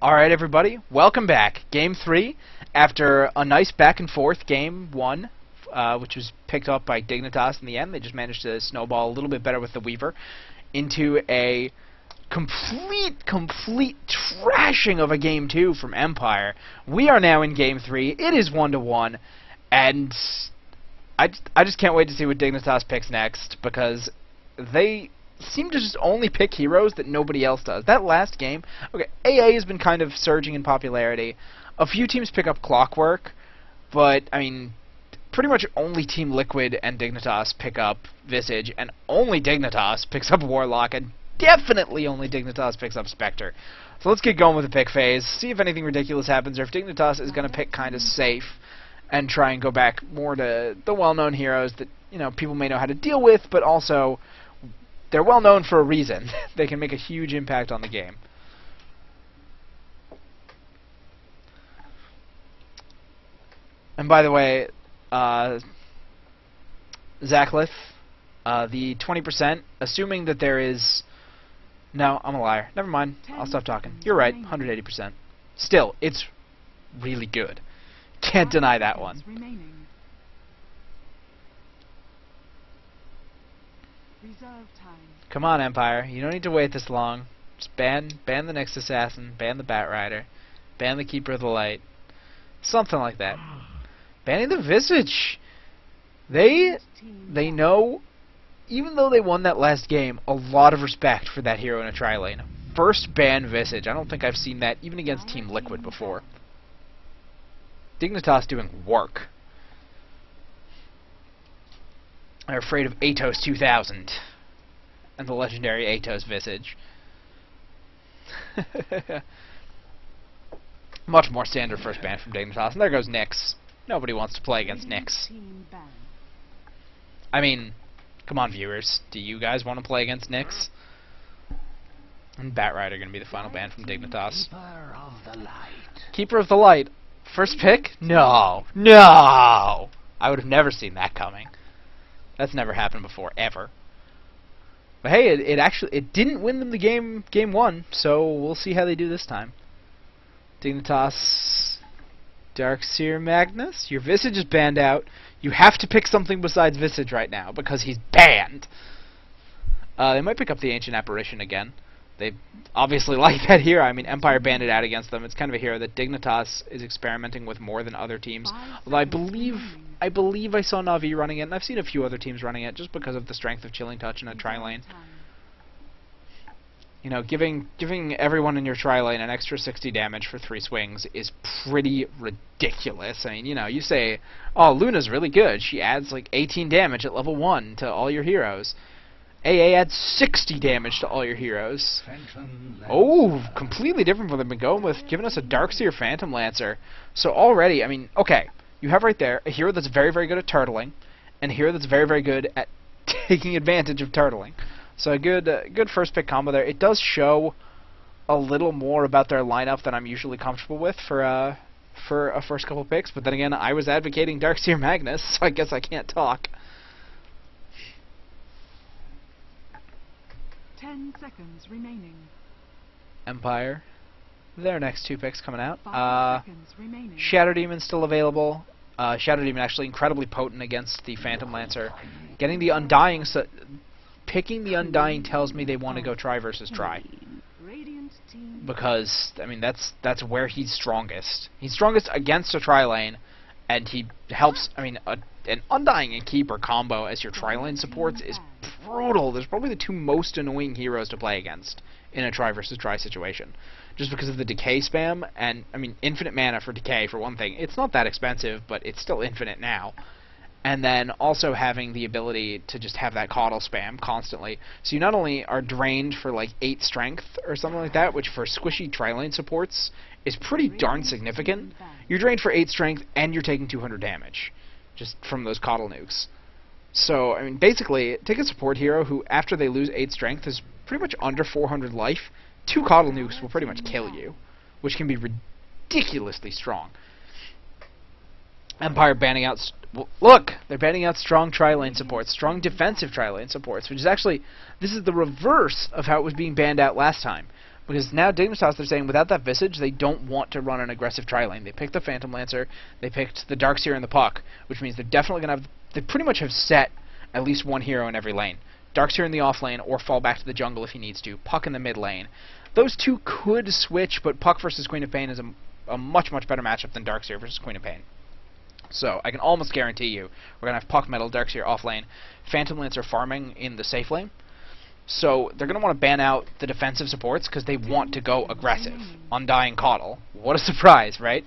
Alright everybody, welcome back. Game 3, after a nice back and forth Game 1, which was picked up by Dignitas in the end. They just managed to snowball a little bit better with the Weaver into a complete trashing of a Game 2 from Empire. We are now in Game 3. It is 1-1, and I just can't wait to see what Dignitas picks next, because they seem to just only pick heroes that nobody else does. That last game, okay, AA has been kind of surging in popularity. A few teams pick up Clockwork, but, I mean, pretty much only Team Liquid and Dignitas pick up Visage, and only Dignitas picks up Warlock, and definitely only Dignitas picks up Spectre. So let's get going with the pick phase, see if anything ridiculous happens, or if Dignitas is going to pick kind of safe and try and go back more to the well-known heroes that, you know, people may know how to deal with, but also they're well known for a reason. They can make a huge impact on the game. And by the way, Zachlith, the 20%, assuming that there is... No, I'm a liar. Never mind. I'll stop talking. You're right, 180%. Still, it's really good. Can't deny that one. Come on, Empire. You don't need to wait this long. Just ban the next assassin, ban the Batrider, ban the Keeper of the Light. Something like that. Banning the Visage. They know, even though they won that last game, a lot of respect for that hero in a tri-lane. First ban Visage. I don't think I've seen that even against Team Liquid before. Dignitas doing work. They're afraid of Atos 2000 and the legendary Atos Visage. Much more standard first ban from Dignitas. And there goes Nyx. Nobody wants to play against Nyx. I mean, come on viewers. Do you guys want to play against Nyx? And Batrider going to be the final ban from Dignitas. Keeper of the Light. Keeper of the Light. First pick? No. No! I would have never seen that coming. That's never happened before, ever. But hey, it didn't win them the game 1, so we'll see how they do this time. Dignitas, Darkseer Magnus, your Visage is banned out. You have to pick something besides Visage right now, because he's banned. They might pick up the Ancient Apparition again. They obviously like that hero. I mean, Empire banned it out against them. It's kind of a hero that Dignitas is experimenting with more than other teams. Although I believe I saw Na'Vi running it, and I've seen a few other teams running it just because of the strength of Chilling Touch in a tri-lane. You know, giving everyone in your tri-lane an extra 60 damage for 3 swings is pretty ridiculous. I mean, you know, you say, oh, Luna's really good. She adds like 18 damage at level 1 to all your heroes. AA adds 60 damage to all your heroes. Oh, completely different from what they've been going with, giving us a Darkseer Phantom Lancer. So already, I mean, okay, you have right there a hero that's very, very good at turtling, and a hero that's very, very good at taking advantage of turtling. So a good first pick combo there. It does show a little more about their lineup than I'm usually comfortable with for a first couple picks, but then again, I was advocating Darkseer Magnus, so I guess I can't talk. 10 seconds remaining. Empire. Their next 2 picks coming out. 5 seconds remaining. Shadow Demon still available. Shadow Demon actually incredibly potent against the Phantom Lancer. Getting the Undying, picking the Undying tells me they want to go try versus try. Because, I mean, that's where he's strongest. He's strongest against a tri-lane, and he helps, I mean, an Undying and Keeper combo as your tri-lane supports is brutal. There's probably the 2 most annoying heroes to play against in a try versus try situation. Just because of the decay spam, and, I mean, infinite mana for decay, for one thing. It's not that expensive, but it's still infinite now. And then also having the ability to just have that coddle spam constantly. So you not only are drained for like 8 strength or something like that, which for squishy tri-lane supports is pretty darn significant. You're drained for 8 strength and you're taking 200 damage just from those coddle nukes. So, I mean, basically, take a support hero who, after they lose 8 strength, is pretty much under 400 life. 2 coddle nukes will pretty much kill you, which can be ridiculously strong. Empire banning out... Look! They're banning out strong tri-lane supports, strong defensive tri-lane supports, which is actually... This is the reverse of how it was being banned out last time. Because now Dignitas, they're saying without that Visage, they don't want to run an aggressive tri-lane. They picked the Phantom Lancer, they picked the Darkseer and the Puck, which means they're definitely going to have... They pretty much have set at least one hero in every lane. Darkseer in the off lane, or fall back to the jungle if he needs to. Puck in the mid lane. Those two could switch, but Puck versus Queen of Pain is a much, much better matchup than Darkseer versus Queen of Pain. So, I can almost guarantee you, we're going to have Puck middle, Darkseer off lane, Phantom Lancer farming in the safe lane. So, they're going to want to ban out the defensive supports because they want to go aggressive. Undying Coddle. What a surprise, right?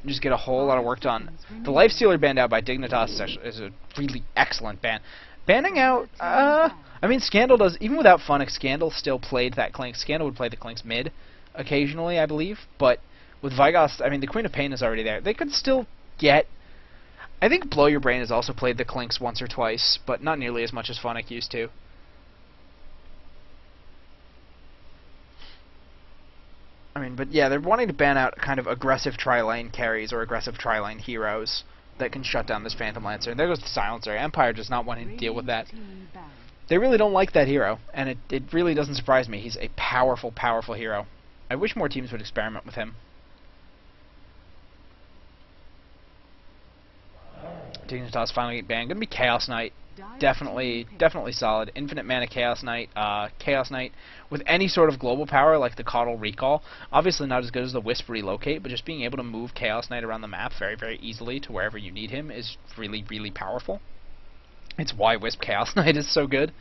Just get a whole lot of work done. The Lifestealer banned out by Dignitas is a really excellent ban. Banning out, I mean, Scandal does, even without Funix, Scandal still played that Clink. Scandal would play the Clinks mid occasionally, I believe, but with Vigos, I mean, the Queen of Pain is already there. They could still get... I think Blow Your Brain has also played the Clinks once or twice, but not nearly as much as Funix used to. I mean, but yeah, they're wanting to ban out kind of aggressive tri-lane carries or aggressive tri-lane heroes that can shut down this Phantom Lancer. And there goes the Silencer. Empire does not want to deal with that. They really don't like that hero, and it really doesn't surprise me. He's a powerful, powerful hero. I wish more teams would experiment with him. Dignitas finally get banned. Gonna be Chaos Knight. Definitely solid. Infinite mana Chaos Knight. Chaos Knight with any sort of global power like the Coddle Recall. Obviously not as good as the Wisp Relocate, but just being able to move Chaos Knight around the map very, very easily to wherever you need him is really, really powerful. It's why Wisp Chaos Knight is so good.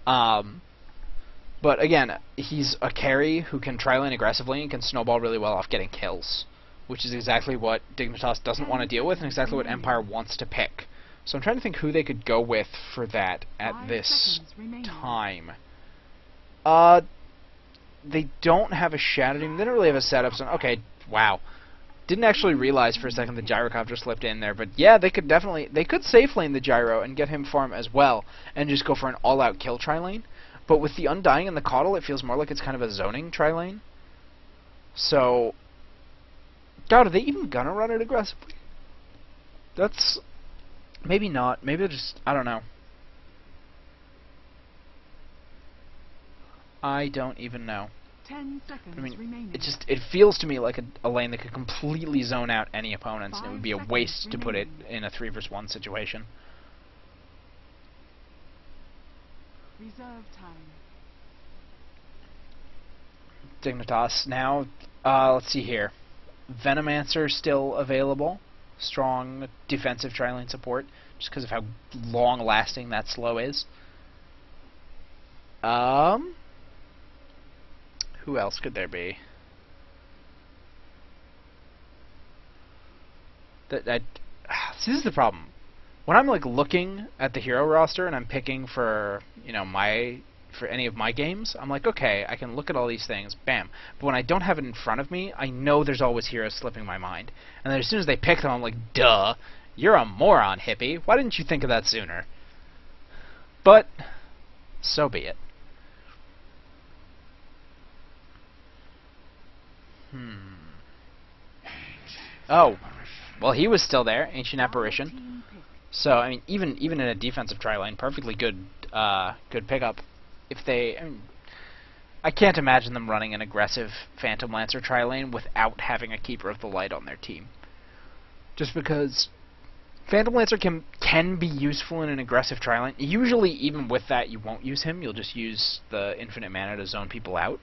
But again, he's a carry who can tri-lane aggressively and can snowball really well off getting kills, which is exactly what Dignitas doesn't want to deal with and exactly what Empire wants to pick. So I'm trying to think who they could go with for that at this time. They don't have a Shadow Demon. They don't really have a setup. So okay, wow. Didn't actually realize for a second the Gyrocopter slipped in there. But yeah, they could definitely... They could safe lane the Gyro and get him farm as well and just go for an all-out kill tri-lane. But with the Undying and the Coddle, it feels more like it's kind of a zoning tri-lane. So... God, are they even gonna run it aggressively? That's... Maybe not. Maybe they're just... I don't know. I don't even know. 10 seconds I mean, remaining. it feels to me like a lane that could completely zone out any opponents, and it would be a waste to put it in a 3 vs 1 situation. Reserve time. Dignitas now. Let's see here. Venomancer still available. Strong defensive tri-lane support, just because of how long-lasting that slow is. Who else could there be? See, this is the problem. When I'm like looking at the hero roster and I'm picking for, you know, for any of my games, I'm like, okay, I can look at all these things, bam. But when I don't have it in front of me, I know there's always heroes slipping my mind. And then as soon as they pick them, I'm like, duh, you're a moron, hippie. Why didn't you think of that sooner? But, so be it. Oh, well, he was still there, Ancient Apparition. So, I mean, even in a defensive tri-lane, perfectly good pickup. If they, I can't imagine them running an aggressive Phantom Lancer tri-lane without having a Keeper of the Light on their team. Just because Phantom Lancer can be useful in an aggressive tri-lane. Usually, even with that, you won't use him. You'll just use the infinite mana to zone people out.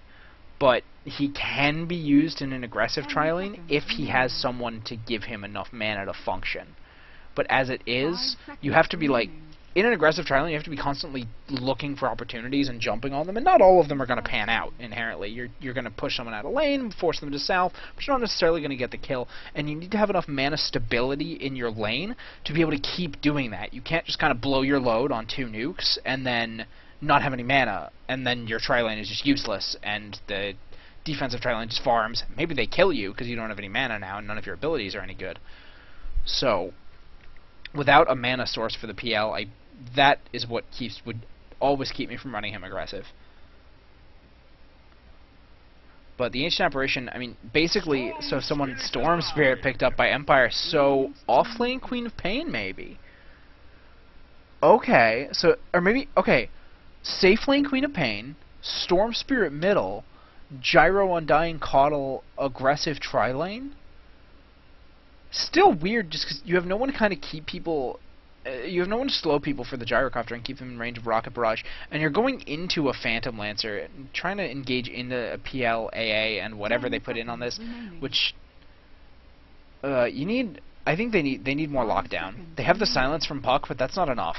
But he can be used in an aggressive tri-lane if he has someone to give him enough mana to function. But as it is, you have to be like, in an aggressive tri-lane, you have to be constantly looking for opportunities and jumping on them, and not all of them are going to pan out inherently. You're going to push someone out of lane, force them to south, but you're not necessarily going to get the kill, and you need to have enough mana stability in your lane to be able to keep doing that. You can't just kind of blow your load on 2 nukes and then not have any mana, and then your tri-lane is just useless, and the defensive tri-lane just farms. Maybe they kill you because you don't have any mana now, and none of your abilities are any good. So, without a mana source for the PL, that is what would always keep me from running him aggressive. But the Ancient Apparition, I mean, basically, so someone Storm Spirit picked up by Empire, so offlane Queen of Pain, maybe. Okay, so, or maybe, okay, safe lane Queen of Pain, Storm Spirit middle, Gyro, Undying, Coddle, aggressive tri-lane. Still weird, just because you have no one to kind of keep people. You have no one to slow people for the gyrocopter and keep them in range of Rocket Barrage, and you're going into a Phantom Lancer, trying to engage into a PL, AA, and whatever they put in on this, which you need. I think they need more lockdown. They have the silence from Puck, but that's not enough.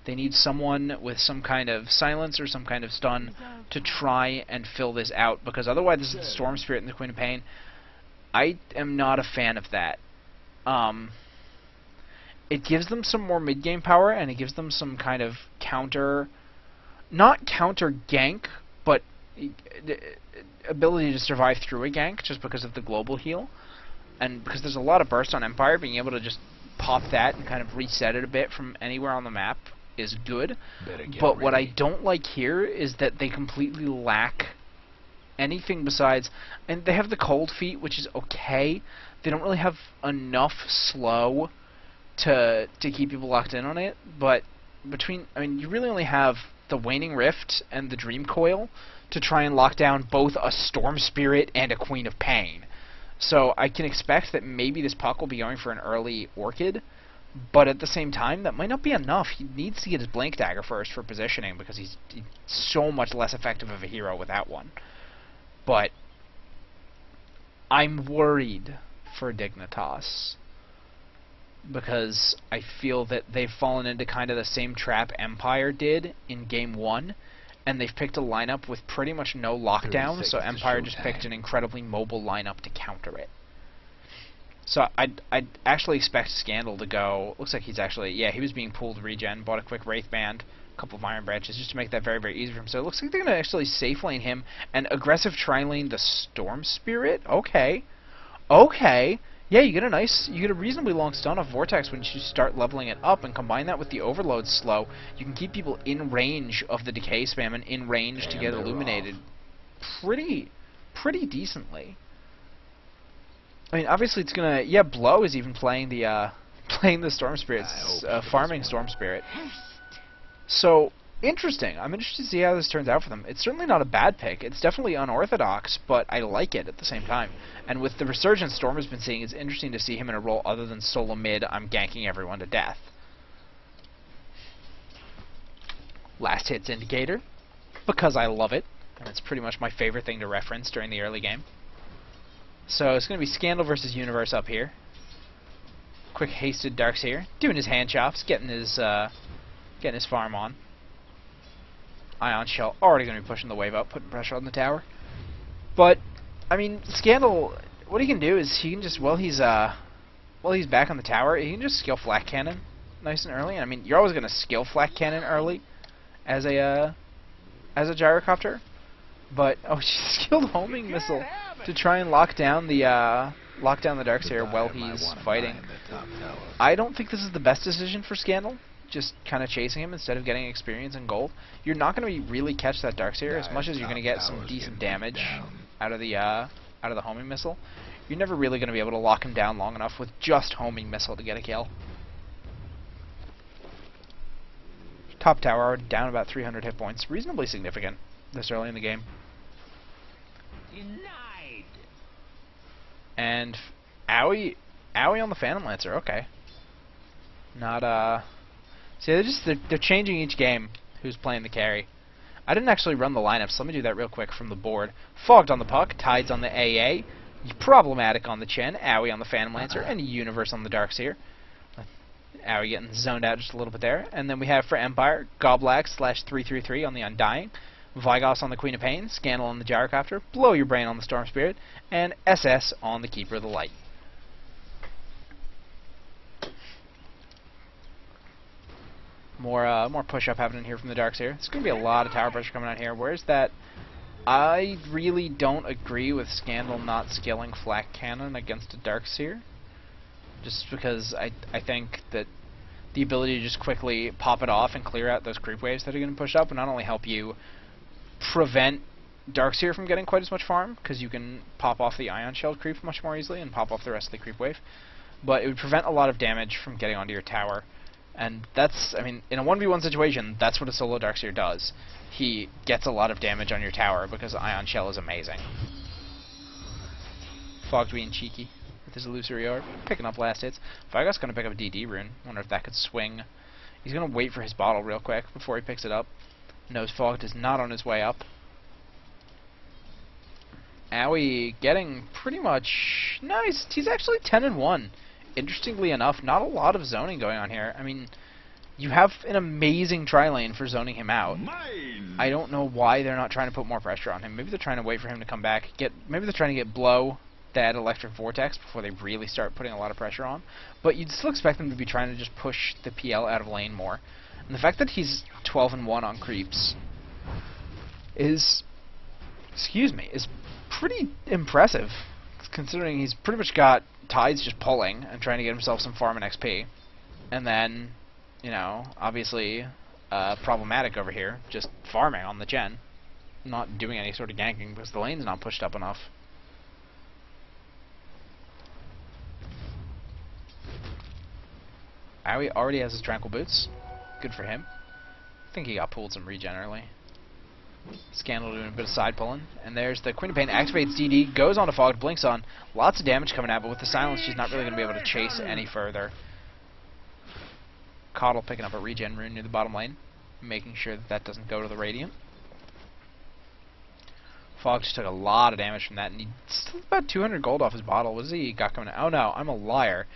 They need someone with some kind of silence or some kind of stun to try and fill this out, because otherwise this is the Storm Spirit and the Queen of Pain. I am not a fan of that. It gives them some more mid-game power, and it gives them some kind of counter, not counter gank, but ability to survive through a gank just because of the global heal. And because there's a lot of burst on Empire, being able to just pop that and kind of reset it a bit from anywhere on the map is good. But what I don't like here is that they completely lack anything besides, and they have the cold feet, which is okay. They don't really have enough slow to keep people locked in on it, but you really only have the Waning Rift and the Dream Coil to try and lock down both a Storm Spirit and a Queen of Pain. So I can expect that maybe this Puck will be going for an early Orchid, but at the same time, that might not be enough. He needs to get his Blink Dagger first for positioning, because he's so much less effective of a hero without one. But I'm worried for Dignitas, because I feel that they've fallen into kind of the same trap Empire did in Game 1, and they've picked a lineup with pretty much no lockdown, so Empire just picked an incredibly mobile lineup to counter it. So I'd actually expect Scandal to go. Looks like he's actually, yeah, he was being pulled regen, bought a quick Wraith Band, a couple of Iron Branches, just to make that very, very easy for him. So it looks like they're going to actually safe lane him and aggressive tri-lane the Storm Spirit. Okay. Okay. Yeah, you get a reasonably long stun off Vortex when you start leveling it up, and combine that with the Overload slow. You can keep people in range of the Decay spam and in range to get illuminated pretty decently. I mean, obviously it's gonna. Yeah, Blow is even playing the Storm Spirit, farming Storm Spirit. So interesting. I'm interested to see how this turns out for them. It's certainly not a bad pick. It's definitely unorthodox, but I like it at the same time. And with the resurgence Storm has been seeing, it's interesting to see him in a role other than solo mid, I'm ganking everyone to death. Last hits indicator, because I love it, and it's pretty much my favorite thing to reference during the early game. So it's going to be Scandal versus Universe up here. Quick hasted Darkseer, doing his hand chops, getting his farm on. Ion Shell already going to be pushing the wave up, putting pressure on the tower. But I mean, Scandal, what he can do is he can just, while he's back on the tower, he can just skill Flak Cannon nice and early. And I mean, you're always going to skill Flak Cannon early as a gyrocopter. But she skilled Homing Missile to try and lock down the Darkseer while he's fighting. I don't think this is the best decision for Scandal. Just kind of chasing him instead of getting experience and gold. You're not going to really catch that Darkseer as much as you're going to get some decent damage out of the homing missile. You're never really going to be able to lock him down long enough with just homing missile to get a kill. Top tower down about 300 hit points, reasonably significant this early in the game. Denied. And Owie on the Phantom Lancer. Okay. Not see, they're changing each game who's playing the carry. I didn't actually run the lineup, so let me do that real quick from the board. Fogged on the Puck, Tides on the AA, Problematic on the Chen, Owie on the Phantom Lancer, and Universe on the Darkseer. Owie getting zoned out just a little bit there. And then we have for Empire, Goblax/333 on the Undying, Vigos on the Queen of Pain, Scandal on the Gyrocopter, Blow Your Brain on the Storm Spirit, and SS on the Keeper of the Light. More push-up happening here from the Darkseer. There's going to be a lot of tower pressure coming out here. Where's that? I really don't agree with Scandal not skilling Flak Cannon against a Darkseer. Just because I think that the ability to just quickly pop it off and clear out those creep waves that are going to push up will not only help you prevent Darkseer from getting quite as much farm, because you can pop off the Ion Shell creep much more easily and pop off the rest of the creep wave, but it would prevent a lot of damage from getting onto your tower. And that's, I mean, in a 1v1 situation, that's what a solo Darkseer does. He gets a lot of damage on your tower because Ion Shell is amazing. Fog's being cheeky with his Illusory Orb, picking up last hits. Vigos going to pick up a DD rune. Wonder if that could swing. He's going to wait for his bottle real quick before he picks it up. Knows Fogged is not on his way up. Owie getting pretty much nice. He's actually 10-1. Interestingly enough, not a lot of zoning going on here. I mean, you have an amazing tri-lane for zoning him out. I don't know why they're not trying to put more pressure on him. Maybe they're trying to wait for him to come back. Maybe they're trying to get Blow that Electric Vortex before they really start putting a lot of pressure on. But you'd still expect them to be trying to just push the PL out of lane more. And the fact that he's 12-1 on creeps is pretty impressive, considering he's pretty much got Tides just pulling and trying to get himself some farm and XP. And then, you know, obviously problematic over here, just farming on the gen, not doing any sort of ganking because the lane's not pushed up enough. Owie already has his Tranquil Boots. Good for him. I think he got pulled some regen early. Scandal doing a bit of side pulling. And there's the Queen of Pain, activates DD, goes on to Fog, blinks on. Lots of damage coming out, but with the silence, she's not really going to be able to chase any further. Coddle picking up a regen rune near the bottom lane, making sure that that doesn't go to the Radiant. Fog just took a lot of damage from that, and he's still about 200 gold off his bottle. What has he got coming out? Oh no, I'm a liar.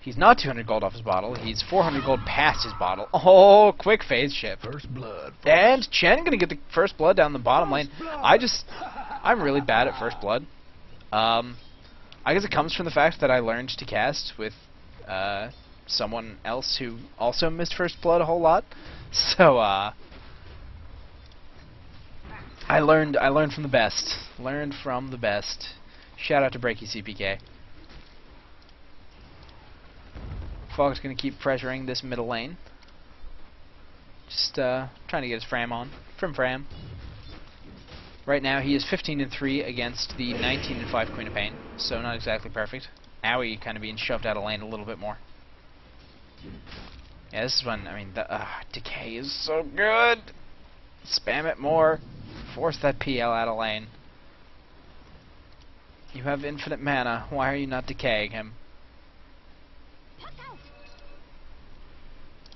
He's not 200 gold off his bottle. He's 400 gold past his bottle. Oh, quick phase shift. First blood. And Chen gonna get the first blood down the bottom lane. I'm really bad at first blood. I guess it comes from the fact that I learned to cast with someone else who also missed first blood a whole lot. So I learned from the best. Learned from the best. Shout out to Breaky CPK. Fog's going to keep pressuring this middle lane. Just trying to get his Fram on. Fram. Right now he is 15-3 against the 19-5 Queen of Pain, so not exactly perfect. Owie kind of being shoved out of lane a little bit more. Yeah, this is when, I mean, the Decay is so good! Spam it more. Force that PL out of lane. You have infinite mana. Why are you not decaying him?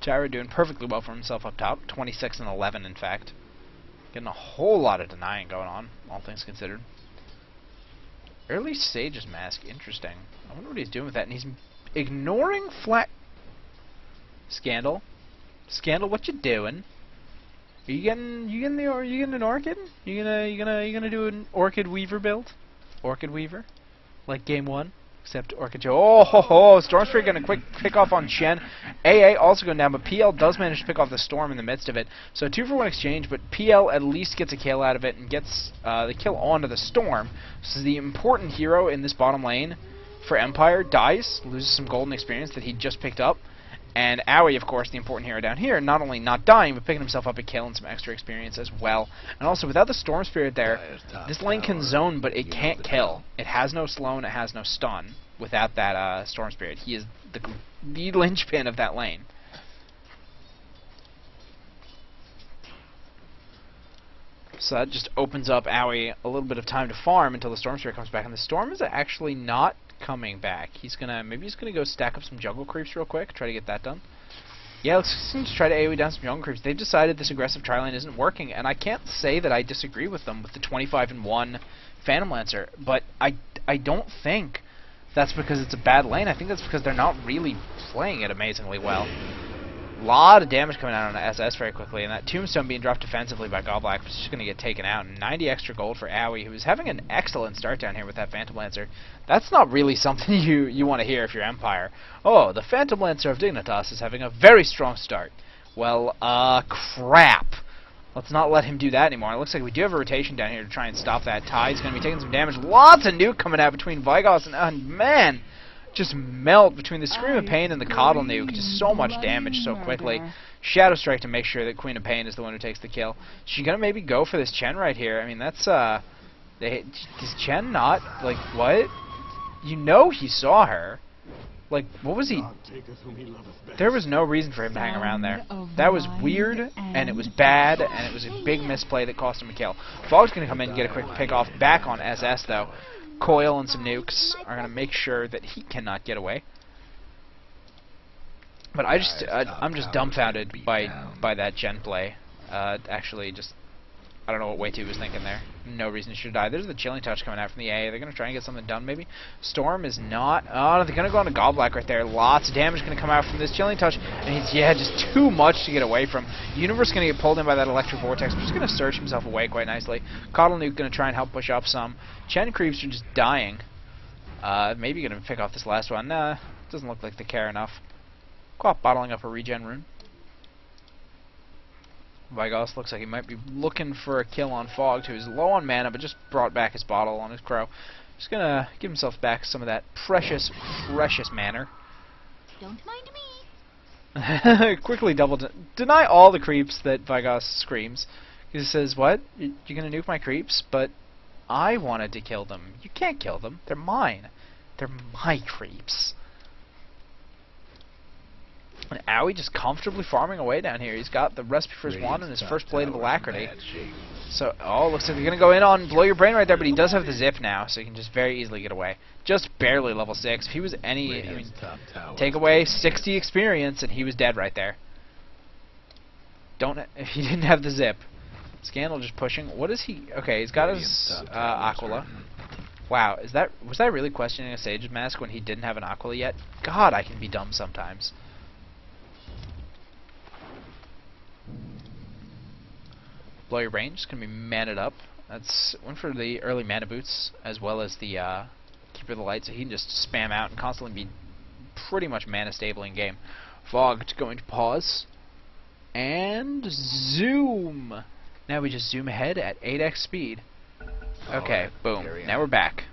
Gyro doing perfectly well for himself up top. 26-11, in fact. Getting a whole lot of denying going on, all things considered. Early Sage's Mask, interesting. I wonder what he's doing with that. And he's ignoring flat... Scandal? Scandal, what you doing? Are you getting an Orchid? You gonna do an Orchid Weaver build? Orchid Weaver? Like game 1? Except Orchid Joe. Oh ho ho! Storm Spirit gonna quick pick off on Shen. AA also going down, but PL does manage to pick off the Storm in the midst of it. So 2-for-1 exchange, but PL at least gets a kill out of it and gets the kill onto the Storm. So the important hero in this bottom lane for Empire dies, loses some golden experience that he just picked up. And Owie, of course, the important hero down here, not only not dying, but picking himself up a kill and some extra experience as well. And also, without the Storm Spirit there, this lane can zone, but it can't kill. It has no slow and it has no stun without that Storm Spirit. He is the linchpin of that lane. So that just opens up Owie a little bit of time to farm until the Storm Spirit comes back. And the Storm is actually not coming back. Maybe he's gonna go stack up some jungle creeps real quick, try to get that done. Yeah, let's try to AoE down some jungle creeps. They've decided this aggressive tri-lane isn't working, and I can't say that I disagree with them with the 25-1 Phantom Lancer, but I don't think that's because it's a bad lane. I think that's because they're not really playing it amazingly well. A lot of damage coming out on SS very quickly, and that Tombstone being dropped defensively by Godblack was just going to get taken out. And 90 extra gold for Owie, who is having an excellent start down here with that Phantom Lancer. That's not really something you want to hear if you're Empire. Oh, the Phantom Lancer of Dignitas is having a very strong start. Well, crap. Let's not let him do that anymore. It looks like we do have a rotation down here to try and stop that. Tide's going to be taking some damage. Lots of nuke coming out between Vigos and man, just melt between the Scream of Pain and the Coddle nuke. Just so much damage so quickly. Shadow Strike to make sure that Queen of Pain is the one who takes the kill. She's going to maybe go for this Chen right here. I mean, that's, does Chen not, like, what? You know he saw her. Like, what was he? God taketh whom he loveth best. There was no reason for him to hang around there. Sound of That was mind weird, and it was and bad, and it was a big misplay that cost him a kill. Fog's going to come in and get a quick pick off back on SS, though. Coil and some nukes are going to make sure that he cannot get away. But I'm just dumbfounded by that gen play. Actually, just I don't know what Way2 was thinking there. No reason he should die. There's the chilling touch coming out from the A. They're gonna try and get something done, maybe. Storm is not. Oh, they're gonna go on to Godblack right there. Lots of damage gonna come out from this chilling touch, and he's just too much to get away from. Universe gonna get pulled in by that electric vortex. Just gonna search himself away quite nicely. Coddle Nuke gonna try and help push up some. Chen creeps are just dying. Maybe gonna pick off this last one. Nah, doesn't look like they care enough. Quap bottling up a regen rune. Vigos looks like he might be looking for a kill on Fog, who's low on mana, but just brought back his bottle on his crow. Just gonna give himself back some of that precious manner. Don't mind me. Quickly deny all the creeps that Vigos screams. He says, "What? You're gonna nuke my creeps? But I wanted to kill them. You can't kill them. They're mine. They're my creeps." And Owie just comfortably farming away down here. He's got the recipe for his wand and his first blade of alacrity. So, looks like they're going to go in on Blow Your Brain right there, but he does have the zip now, so he can just very easily get away. Just barely level 6. If he was any, I mean, take away 60 experience, and he was dead right there. If he didn't have the zip. Scandal just pushing. What is he? Okay, he's got his Aquila. Wow, was that really questioning a Sage's Mask when he didn't have an Aquila yet? God, I can be dumb sometimes. Blow Your Brain, just going to be maned up. That's went for the early mana boots, as well as the Keeper of the Light, so he can just spam out and constantly be pretty much mana stable in game. Fog going to pause. And zoom! Now we just zoom ahead at 8x speed. Okay, boom. Now we're back.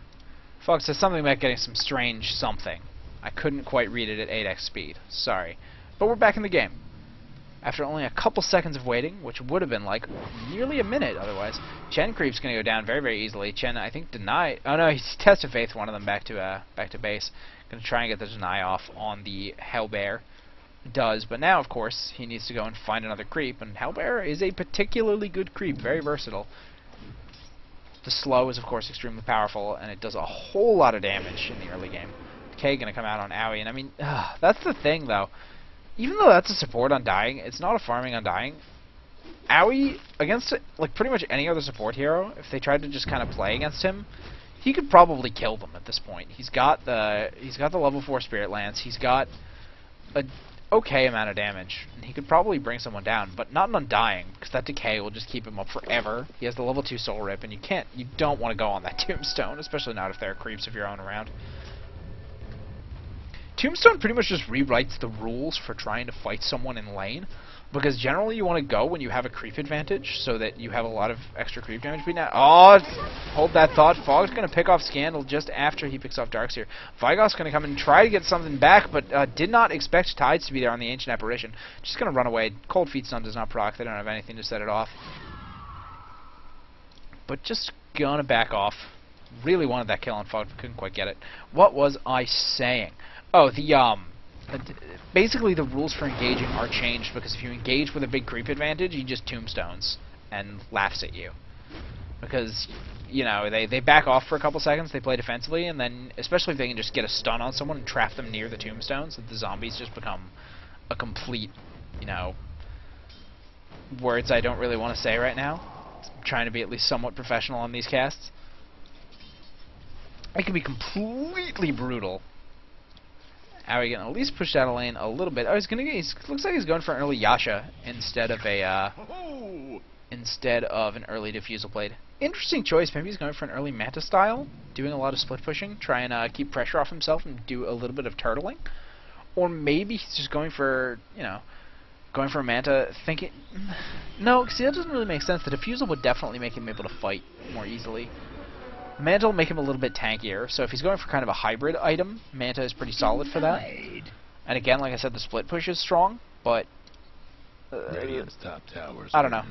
Fog says something about getting some strange something. I couldn't quite read it at 8x speed. Sorry. But we're back in the game. After only a couple seconds of waiting, which would have been like nearly a minute otherwise. Chen Creep's going to go down very, very easily. Chen, I think, denied. Oh no, he's Test of Faith one of them back to base. Going to try and get the deny off on the Hellbear. Does, but now, of course, he needs to go and find another creep, and Hellbear is a particularly good creep, very versatile. The slow is, of course, extremely powerful, and it does a whole lot of damage in the early game. K going to come out on Owie, and I mean, that's the thing, though. Even though that's a support on dying, it's not a farming on dying. Owie, against like pretty much any other support hero, if they tried to just kind of play against him, he could probably kill them at this point. He's got the level 4 Spirit Lance. He's got a okay amount of damage, and he could probably bring someone down, but not an undying, because that decay will just keep him up forever. He has the level 2 Soul Rip, and you don't want to go on that Tombstone, especially not if there are creeps of your own around. Tombstone pretty much just rewrites the rules for trying to fight someone in lane, because generally you want to go when you have a creep advantage, so that you have a lot of extra creep damage. But now, hold that thought. Fog's going to pick off Scandal just after he picks off Darkseer. Vigos going to come and try to get something back, but did not expect Tides to be there on the Ancient Apparition. Just going to run away. Cold Feet Stun does not proc. They don't have anything to set it off. But just going to back off. Really wanted that kill on Fog, but couldn't quite get it. What was I saying? Oh, basically the rules for engaging are changed, because if you engage with a big creep advantage, he just tombstones and laughs at you. Because, you know, they back off for a couple seconds, they play defensively, and then, especially if they can just get a stun on someone and trap them near the tombstones, the zombies just become a complete, you know, words I don't really want to say right now. I'm trying to be at least somewhat professional on these casts. It can be completely brutal. Owie getting at least pushed out of lane a little bit. Oh, looks like he's going for an early Yasha instead of an early Diffusal Blade. Interesting choice. Maybe he's going for an early Manta style, doing a lot of split pushing, try and keep pressure off himself and do a little bit of turtling. Or maybe he's just going for, you know, going for a Manta, thinking... No, because that doesn't really make sense. The Diffusal would definitely make him able to fight more easily. Manta will make him a little bit tankier, so if he's going for kind of a hybrid item, Manta is pretty solid for that. And again, like I said, the split push is strong, but top towers. I don't know.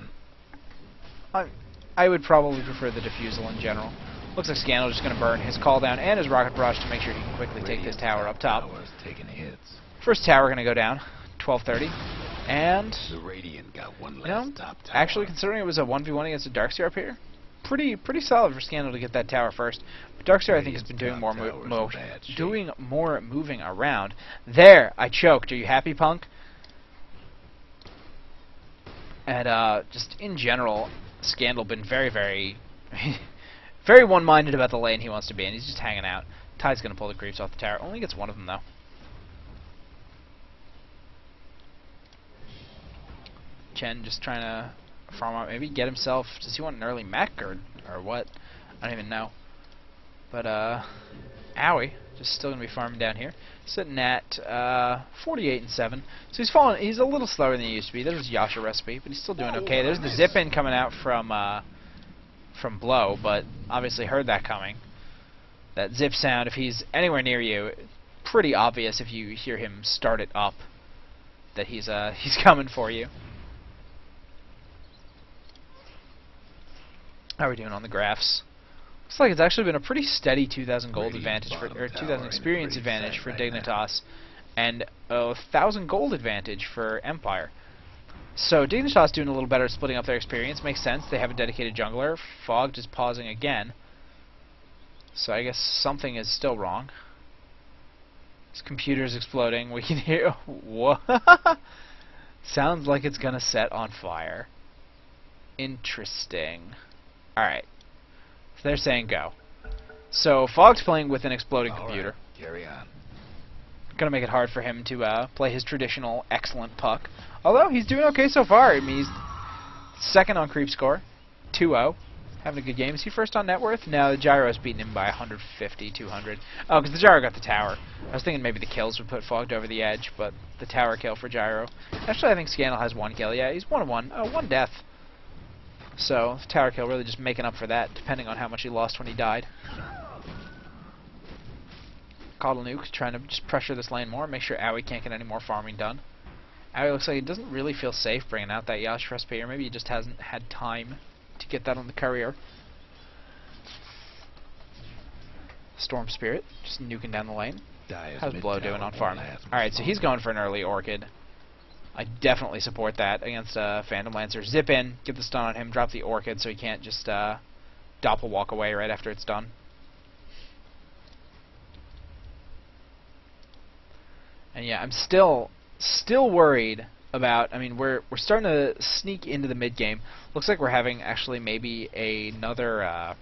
I would probably prefer the Diffusal in general. Looks like Scandal just going to burn his call down and his rocket barrage to make sure he can quickly take this tower up top. Taking hits. First tower going to go down, 1230. And, The Radiant got one you know, last top tower. actually considering it was a 1v1 against a Darkseer up here, pretty solid for Scandal to get that tower first. But Darkseer I think has been doing more moving around. There, I choked. Are you happy, Punk? And just in general, Scandal been very, very, very one-minded about the lane he wants to be in. He's just hanging out. Tide's gonna pull the creeps off the tower. Only gets one of them though. Chen just trying to farm out, maybe get himself. Does he want an early mech or what? I don't even know. But Owie just still gonna be farming down here, sitting at 48 and 7. So he's fallen. He's a little slower than he used to be. There's his Yasha recipe, but he's still doing okay. There's the zip in coming out from Blow, but obviously heard that coming. That zip sound, if he's anywhere near you, pretty obvious if you hear him start it up that he's coming for you. How are we doing on the graphs? Looks like it's actually been a pretty steady 2,000 gold advantage or 2,000 experience advantage for Dignitas, and a 1,000 gold advantage for Empire. So Dignitas doing a little better at splitting up their experience. Makes sense. They have a dedicated jungler. Fogged is pausing again. So I guess something is still wrong. His computer's exploding. We can hear. What? Sounds like it's gonna set on fire. Interesting. Alright. So they're saying go. So Fogg's playing with an exploding computer. Right, carry on. Gonna make it hard for him to play his traditional excellent puck. Although he's doing okay so far. I mean, he's second on creep score, 2-0, having a good game. Is he first on net worth? No, the Gyro's beating him by 150, 200. Oh, because the Gyro got the tower. I was thinking maybe the kills would put Fogged over the edge, but the tower kill for Gyro. Actually, I think Scandal has one kill. Yeah, he's 1-1. Oh, one death. So, the tower kill really just making up for that, depending on how much he lost when he died. Coddle Nuke trying to just pressure this lane more, make sure Owie can't get any more farming done. Owie looks like he doesn't really feel safe bringing out that Yash recipe, or maybe he just hasn't had time to get that on the courier. Storm Spirit just nuking down the lane. How's Blow doing on farm? Alright, so he's going for an early Orchid. I definitely support that against Phantom Lancer. Zip in, get the stun on him, drop the Orchid so he can't just doppel walk away right after it's done. And yeah, I'm still worried about. I mean, we're starting to sneak into the mid game. Looks like we're having actually maybe another.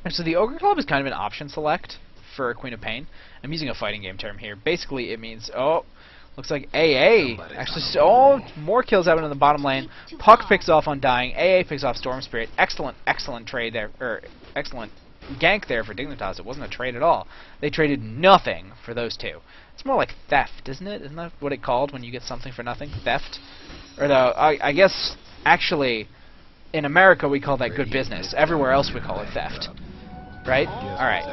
So the Ogre Club is kind of an option select for Queen of Pain. I'm using a fighting game term here. Basically, it means looks like AA actually. More kills out in the bottom lane. Puck picks off Undying. AA picks off Storm Spirit. Excellent trade there, or excellent gank there for Dignitas. It wasn't a trade at all. They traded nothing for those two. It's more like theft, isn't it? Isn't that what it called when you get something for nothing? Theft? Or I guess, actually, in America we call that good business. Everywhere else we call it theft. Right? Alright.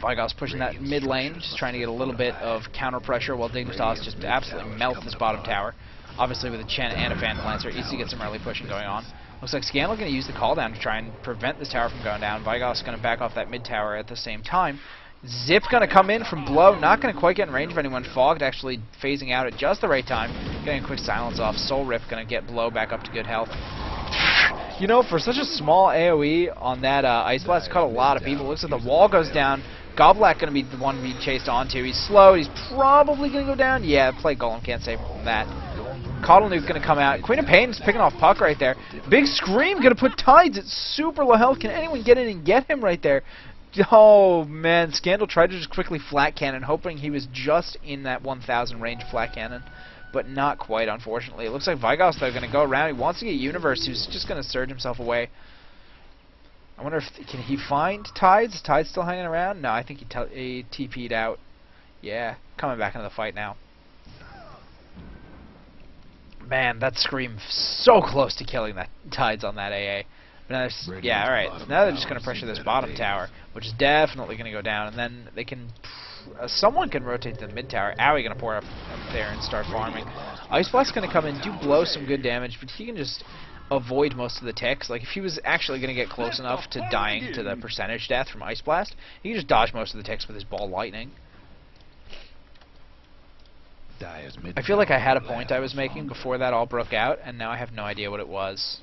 Vigos pushing that mid lane, just trying to get a little bit of counter pressure while Dignitas just absolutely melts this bottom tower. Obviously with a Chen and a Phantom Lancer, easy to get some early pushing going on. Looks like Scandal going to use the call down to try and prevent this tower from going down. Vigos going to back off that mid tower at the same time. Zip's going to come in from Blow, not going to quite get in range of anyone. Fogged actually phasing out at just the right time, getting a quick silence off. Soul Rip going to get Blow back up to good health. You know, for such a small AoE on that Ice Blast, caught a lot of people. Looks like the wall goes down. Goblak going to be the one being chased onto. He's slow. He's probably going to go down. Yeah, play Golem can't save him from that. Coddle Nuke going to come out. Queen of Pain's picking off Puck right there. Big Scream going to put Tides at super low health. Can anyone get in and get him right there? Oh, man. Scandal tried to just quickly flat cannon, hoping he was just in that 1,000 range flat cannon. But not quite, unfortunately. It looks like Vigos, though, going to go around. He wants to get Universe, who's just going to surge himself away. I wonder if can he find Tides? Is Tides still hanging around? No, I think he TP'd out. Yeah, coming back into the fight now. Man, that Scream so close to killing that Tides on that AA. But now yeah, alright. So now they're just going to pressure this bottom tower, which is definitely going to go down, and then they can... someone can rotate to the mid tower. Owie going to pour up there and start farming. Ice Blast going to come in, do Blow some good damage, but he can just... avoid most of the ticks. Like, if he was actually going to get close enough to dying to the percentage death from Ice Blast, he can just dodge most of the ticks with his Ball Lightning. I feel like I had a point I was making before that all broke out, and now I have no idea what it was.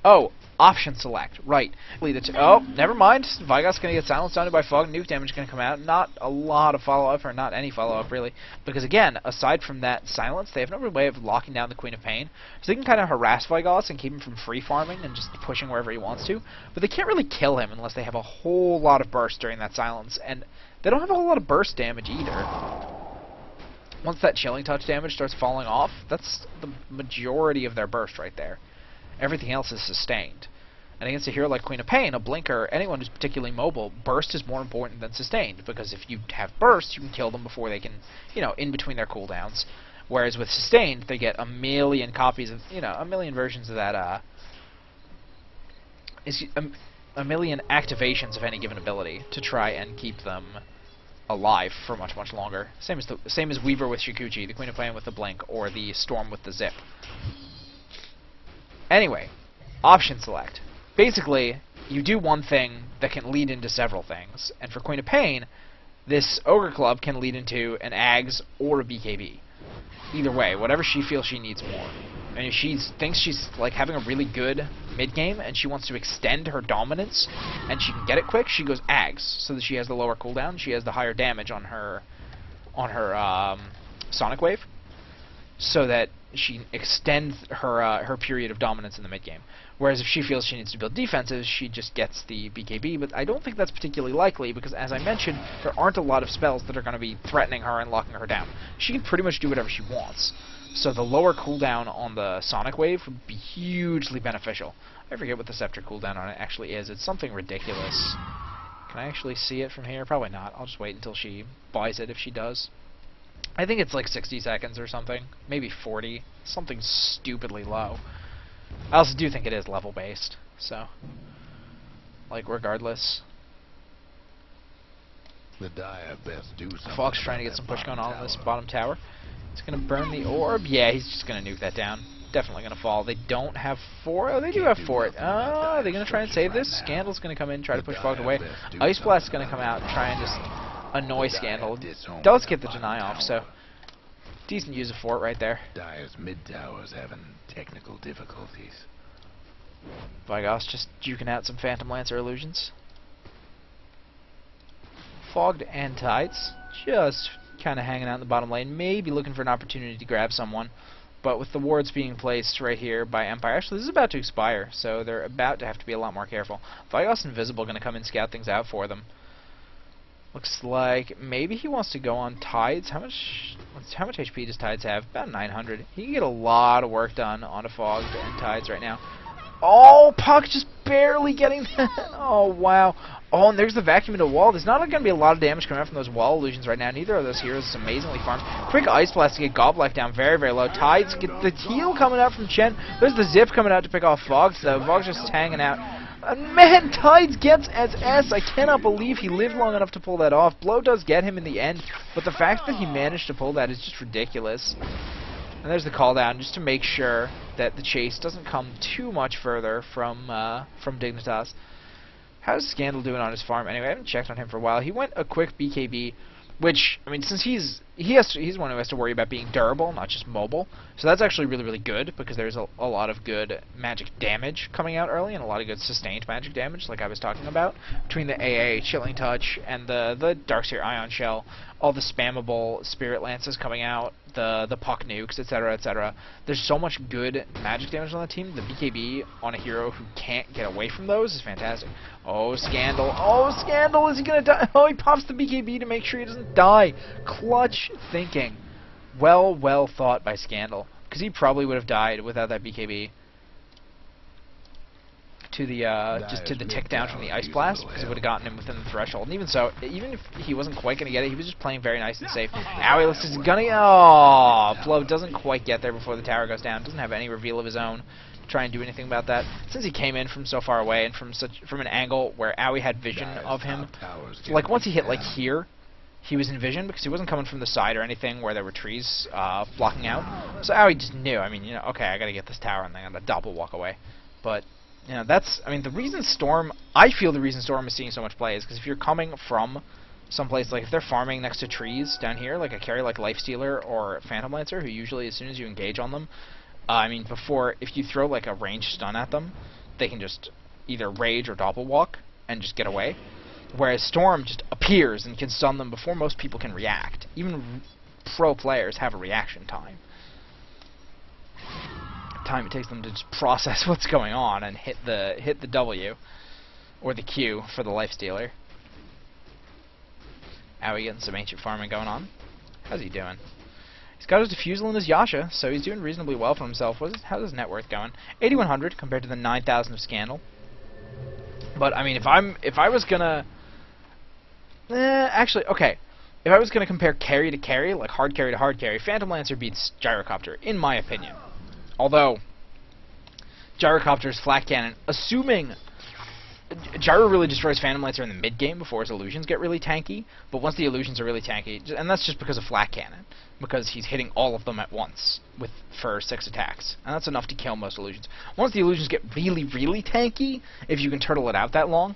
Oh, option select. Right. Oh, never mind. Vigot's going to get silenced down by Fog. Nuke damage is going to come out. Not a lot of follow-up, or not any follow-up, really. Because, again, aside from that silence, they have no real way of locking down the Queen of Pain. So they can kind of harass Vigot and keep him from free-farming and just pushing wherever he wants to. But they can't really kill him unless they have a whole lot of burst during that silence. And they don't have a whole lot of burst damage either. Once that Chilling Touch damage starts falling off, that's the majority of their burst right there. Everything else is sustained. And against a hero like Queen of Pain, a Blinker, anyone who's particularly mobile, burst is more important than sustained, because if you have burst, you can kill them before they can, in between their cooldowns. Whereas with sustained, they get a million copies of, a million versions of that, a million activations of any given ability to try and keep them alive for much, much longer. Same as Weaver with Shikuchi, the Queen of Pain with the Blink, or the Storm with the Zip. Anyway, option select. Basically, you do one thing that can lead into several things. And for Queen of Pain, this Ogre Club can lead into an Ags or a BKB. Either way, whatever she feels she needs more. And if she thinks she's like having a really good mid-game and she wants to extend her dominance and she can get it quick, she goes Ags, so that she has the lower cooldown, she has the higher damage on her Sonic Wave, so that she extends her period of dominance in the mid-game. Whereas if she feels she needs to build defenses, she just gets the BKB, but I don't think that's particularly likely, because as I mentioned, there aren't a lot of spells that are going to be threatening her and locking her down. She can pretty much do whatever she wants. So the lower cooldown on the Sonic Wave would be hugely beneficial. I forget what the Scepter cooldown on it actually is. It's something ridiculous. Can I actually see it from here? Probably not. I'll just wait until she buys it if she does. I think it's like 60 seconds or something. Maybe 40. Something stupidly low. I also do think it is level-based. So, like, regardless. The Dire best do something. Fog's trying to get some push going on this bottom tower. He's going to burn the orb. Yeah, he's just going to nuke that down. Definitely going to fall. They don't have fort. Oh, they do have fort. Oh, are they going to try and save this? Scandal's going to come in, try to push Fog away. Ice Blast's going to come out and try and just annoy Scandal. Does get the deny off, so decent use of fort right there. Dire's mid tower's having technical difficulties. Vigos just juking out some Phantom Lancer illusions. Fogged and Tides just kind of hanging out in the bottom lane, maybe looking for an opportunity to grab someone. But with the wards being placed right here by Empire, actually this is about to expire, so they're about to have to be a lot more careful. Vigos Invisible going to come and scout things out for them. Looks like maybe he wants to go on Tides. How much HP does Tides have? About 900. He can get a lot of work done on a Fog and Tides right now. Oh, Puck just barely getting that. Oh, wow. Oh, and there's the vacuum into wall. There's not going to be a lot of damage coming out from those wall illusions right now. Neither of those heroes is amazingly farmed. Quick Ice Blast to get Goblik down very, very low. Tides get the heal coming out from Chen. There's the Zip coming out to pick off Fog, so Fog's just hanging out. Man, Tides gets SS. I cannot believe he lived long enough to pull that off. Blow does get him in the end, but the fact that he managed to pull that is just ridiculous. And there's the call down, just to make sure that the chase doesn't come too much further from Dignitas. How's Scandal doing on his farm? Anyway, I haven't checked on him for a while. He went a quick BKB, which, I mean, since he's one who has to worry about being durable, not just mobile. So that's actually really, really good, because there's a lot of good magic damage coming out early, and a lot of good sustained magic damage, like I was talking about, between the AA, Chilling Touch, and the Darkseer Ion Shell, all the spammable Spirit Lances coming out, the Puck Nukes, etc., etc. There's so much good magic damage on the team. The BKB on a hero who can't get away from those is fantastic. Oh, Scandal. Oh, Scandal, is he going to die? Oh, he pops the BKB to make sure he doesn't die. Clutch thinking. Well thought by Scandal, because he probably would have died without that BKB. To the just to the tick down from the Ice Blast, because it would have gotten him within the threshold. And even so, even if he wasn't quite going to get it, he was just playing very nice and safe. Owie looks is gonna. Oh, Blow doesn't quite get there before the tower goes down. Doesn't have any reveal of his own to try and do anything about that. Since he came in from so far away and from an angle where Owie had vision of him, like once he hit like here, he was envisioned because he wasn't coming from the side or anything where there were trees blocking out. So Aoi just knew. I mean, you know, okay, I gotta get this tower and then I gotta double walk away. But you know, that's. I mean, the reason Storm. I feel the reason Storm is seeing so much play is because if you're coming from someplace like if they're farming next to trees down here, like a carry like Lifestealer or Phantom Lancer, who usually as soon as you engage on them, I mean, before if you throw like a ranged stun at them, they can just either rage or double walk and just get away. Whereas Storm just appears and can stun them before most people can react. Even pro players have a reaction time. Time it takes them to just process what's going on and hit the W or the Q for the Lifestealer. Aoi getting some ancient farming going on. How's he doing? He's got his Diffusal and his Yasha, so he's doing reasonably well for himself. How's his net worth going? 8,100 compared to the 9,000 of Scandal. But I mean, if I was gonna, actually, okay, if I was gonna compare carry to carry, like hard carry to hard carry, Phantom Lancer beats Gyrocopter, in my opinion. Although Gyrocopter's flat cannon, assuming Gyro really destroys Phantom Lancer in the mid game before his illusions get really tanky, but once the illusions are really tanky, and that's just because of flat cannon, because he's hitting all of them at once for 6 attacks, and that's enough to kill most illusions. Once the illusions get really, really tanky, if you can turtle it out that long,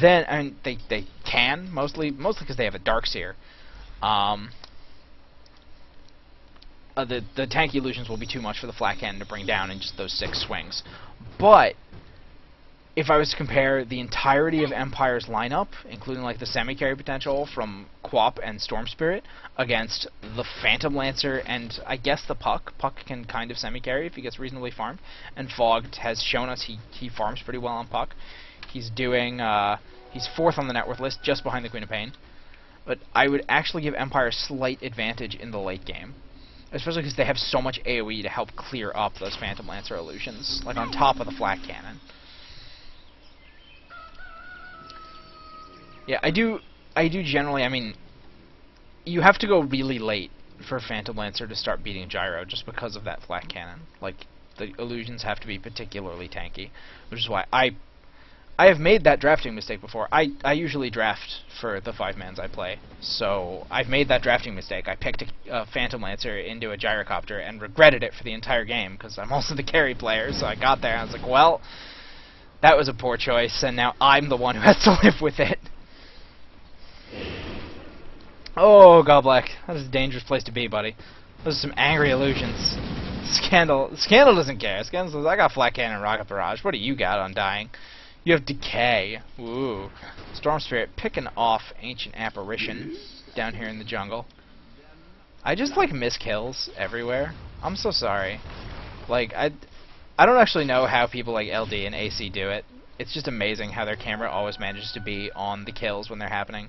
then, and they can, mostly because they have a Darkseer, the tanky illusions will be too much for the flat cannon to bring down in just those 6 swings. But if I was to compare the entirety of Empire's lineup, including like the semi-carry potential from Quap and Storm Spirit, against the Phantom Lancer and I guess the Puck can kind of semi-carry if he gets reasonably farmed, and Fogged has shown us he farms pretty well on Puck. He's doing he's 4th on the net worth list, just behind the Queen of Pain. But I would actually give Empire a slight advantage in the late game, especially because they have so much AoE to help clear up those Phantom Lancer illusions, like on top of the flat cannon. Yeah, I do generally, I mean, you have to go really late for Phantom Lancer to start beating Gyro just because of that flat cannon. Like, the illusions have to be particularly tanky, which is why I have made that drafting mistake before. I usually draft for the 5-mans I play, so I've made that drafting mistake. I picked a Phantom Lancer into a Gyrocopter and regretted it for the entire game because I'm also the carry player, so I got there and I was like, well, that was a poor choice, and now I'm the one who has to live with it. Oh, Goblek, that is a dangerous place to be, buddy. Those are some angry illusions. Scandal doesn't care. Scandal says, I got Flat Cannon and Rocket Barrage. What do you got on dying? You have Decay. Ooh. Storm Spirit picking off Ancient Apparition down here in the jungle. I just, like, miss kills everywhere. I'm so sorry. Like, I don't actually know how people like LD and AC do it. It's just amazing how their camera always manages to be on the kills when they're happening.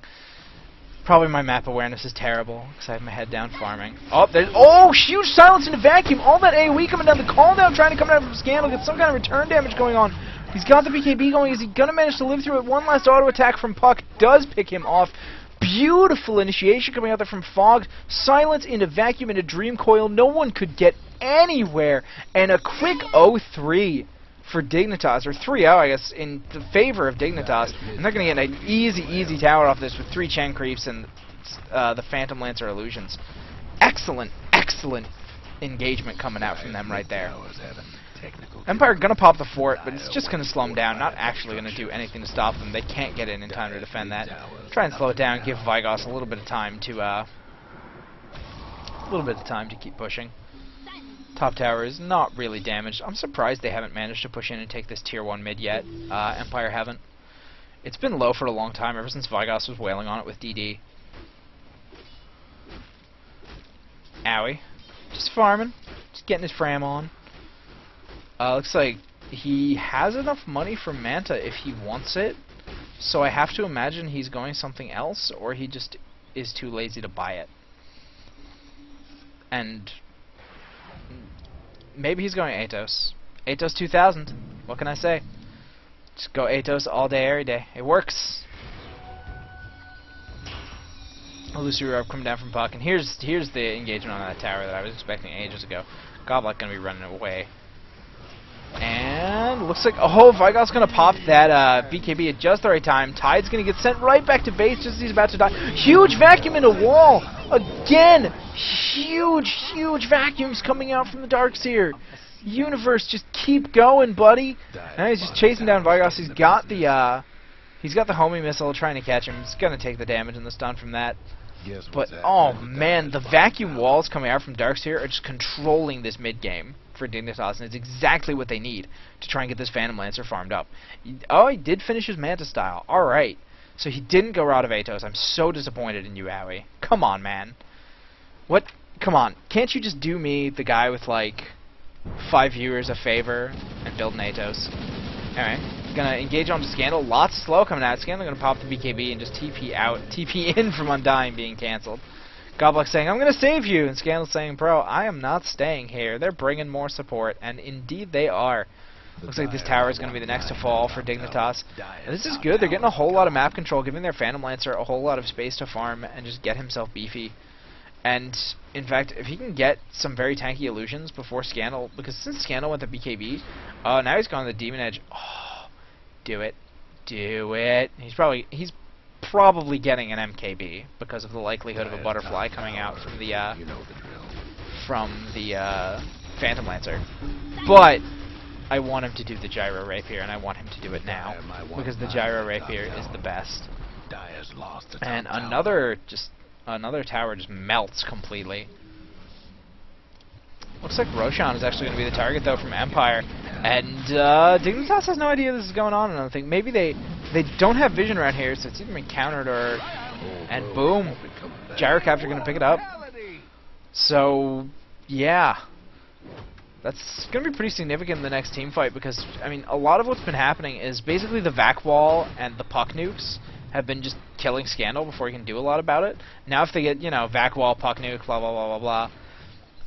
Probably my map awareness is terrible, because I have my head down farming. Oh, there's... Oh, huge silence in a vacuum! All that AoE coming down, the call down trying to come down from Scandal, get some kind of return damage going on. He's got the BKB going. Is he going to manage to live through it? One last auto attack from Puck does pick him off. Beautiful initiation coming out there from Fog. Silence in a vacuum in a Dream Coil. No one could get anywhere. And a quick 0-3 for Dignitas, or 3-0, I guess, in the favor of Dignitas. And they're going to get an easy tower off this with 3 Chen Creeps and the Phantom Lancer illusions. Excellent engagement coming out from them right there. Empire going to pop the fort, but it's just going to slow them down, not actually going to do anything to stop them. They can't get in time to defend that. Try and slow it down, give Vygos a little bit of time to keep pushing. Top tower is not really damaged. I'm surprised they haven't managed to push in and take this tier 1 mid yet. Empire haven't. It's been low for a long time, ever since Vygos was wailing on it with DD. Owie. Just farming. Just getting his Fram on. Looks like he has enough money for Manta if he wants it. So I have to imagine he's going something else, or he just is too lazy to buy it. And maybe he's going Atos. Atos 2000. What can I say? Just go Atos all day, every day. It works. Illusory coming down from Puck, and here's the engagement on that tower that I was expecting ages ago. Goblek gonna be running away. And And looks like, oh, Vigot's going to pop that BKB at just the right time. Tide's going to get sent right back to base just as he's about to die. Huge vacuum in a wall! Again! Huge vacuums coming out from the Darkseer. Universe, just keep going, buddy. Now he's just chasing down Vigos. He's got the homing missile trying to catch him. He's going to take the damage and the stun from that. But, oh man, the vacuum walls coming out from Darkseer are just controlling this mid-game for Dignitas, and it's exactly what they need to try and get this Phantom Lancer farmed up. Oh, he did finish his Manta style. Alright. So he didn't go Rod of Atos. I'm so disappointed in you, Owie. Come on, man. What? Come on. Can't you just do me, the guy with, like, 5 viewers, a favor and build an Atos? Alright. Gonna engage onto Scandal. Lots of slow coming out. Scandal gonna pop the BKB and just TP out. TP in from Undying being cancelled. Goblok saying, I'm gonna save you! And Scandal saying, bro, I am not staying here. They're bringing more support. And indeed they are. Looks like this tower is gonna be the next to fall for Dignitas. And this is good. They're getting a whole lot of map control, giving their Phantom Lancer a whole lot of space to farm and just get himself beefy. And, in fact, if he can get some very tanky illusions before Scandal, because since Scandal went to BKB, now he's gone to the Demon Edge. Oh, do it. Do it. He's probably getting an MKB because of the likelihood of a butterfly coming out from the Phantom Lancer. But I want him to do the Gyro Rapier, and I want him to do it now because the Gyro Rapier is the best. And another tower just melts completely. Looks like Roshan is actually going to be the target, though, from Empire. And Dignitas has no idea this is going on, and I think maybe they don't have vision around here, so it's either been countered or... And boom! Gyrocaptor going to pick it up. So, yeah. That's going to be pretty significant in the next team fight, because, I mean, a lot of what's been happening is basically the Vac Wall and the Puck Nukes have been just killing Scandal before he can do a lot about it. Now if they get, you know, Vac Wall, Puck Nuke, blah, blah, blah, blah,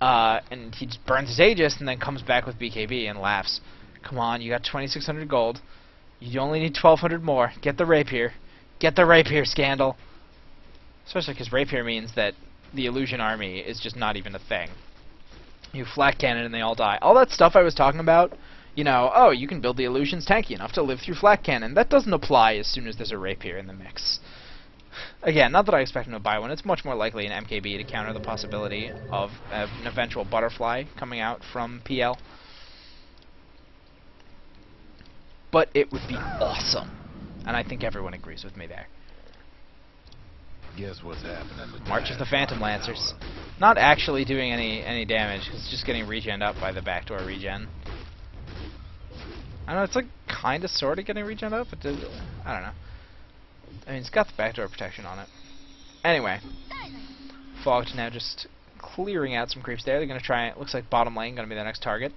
blah, and he just burns his Aegis and then comes back with BKB and laughs. Come on, you got 2,600 gold. You only need 1,200 more. Get the Rapier. Get the Rapier, Scandal. Especially because Rapier means that the Illusion Army is just not even a thing. You flat cannon and they all die. All that stuff I was talking about, you know, oh, you can build the illusions tanky enough to live through flat cannon. That doesn't apply as soon as there's a Rapier in the mix. Again, not that I expect him to buy one. It's much more likely an MKB to counter the possibility of an eventual butterfly coming out from PL. But it would be awesome. And I think everyone agrees with me there. Guess what's happening? March of the Phantom Lancers. Not actually doing any damage, because it's just getting regened up by the backdoor regen. I know, it's like kind of sort of getting regened up, but I don't know. I mean, it's got the backdoor protection on it. Anyway, Fogged now just clearing out some creeps there. They're going to try, it looks like bottom lane going to be their next target.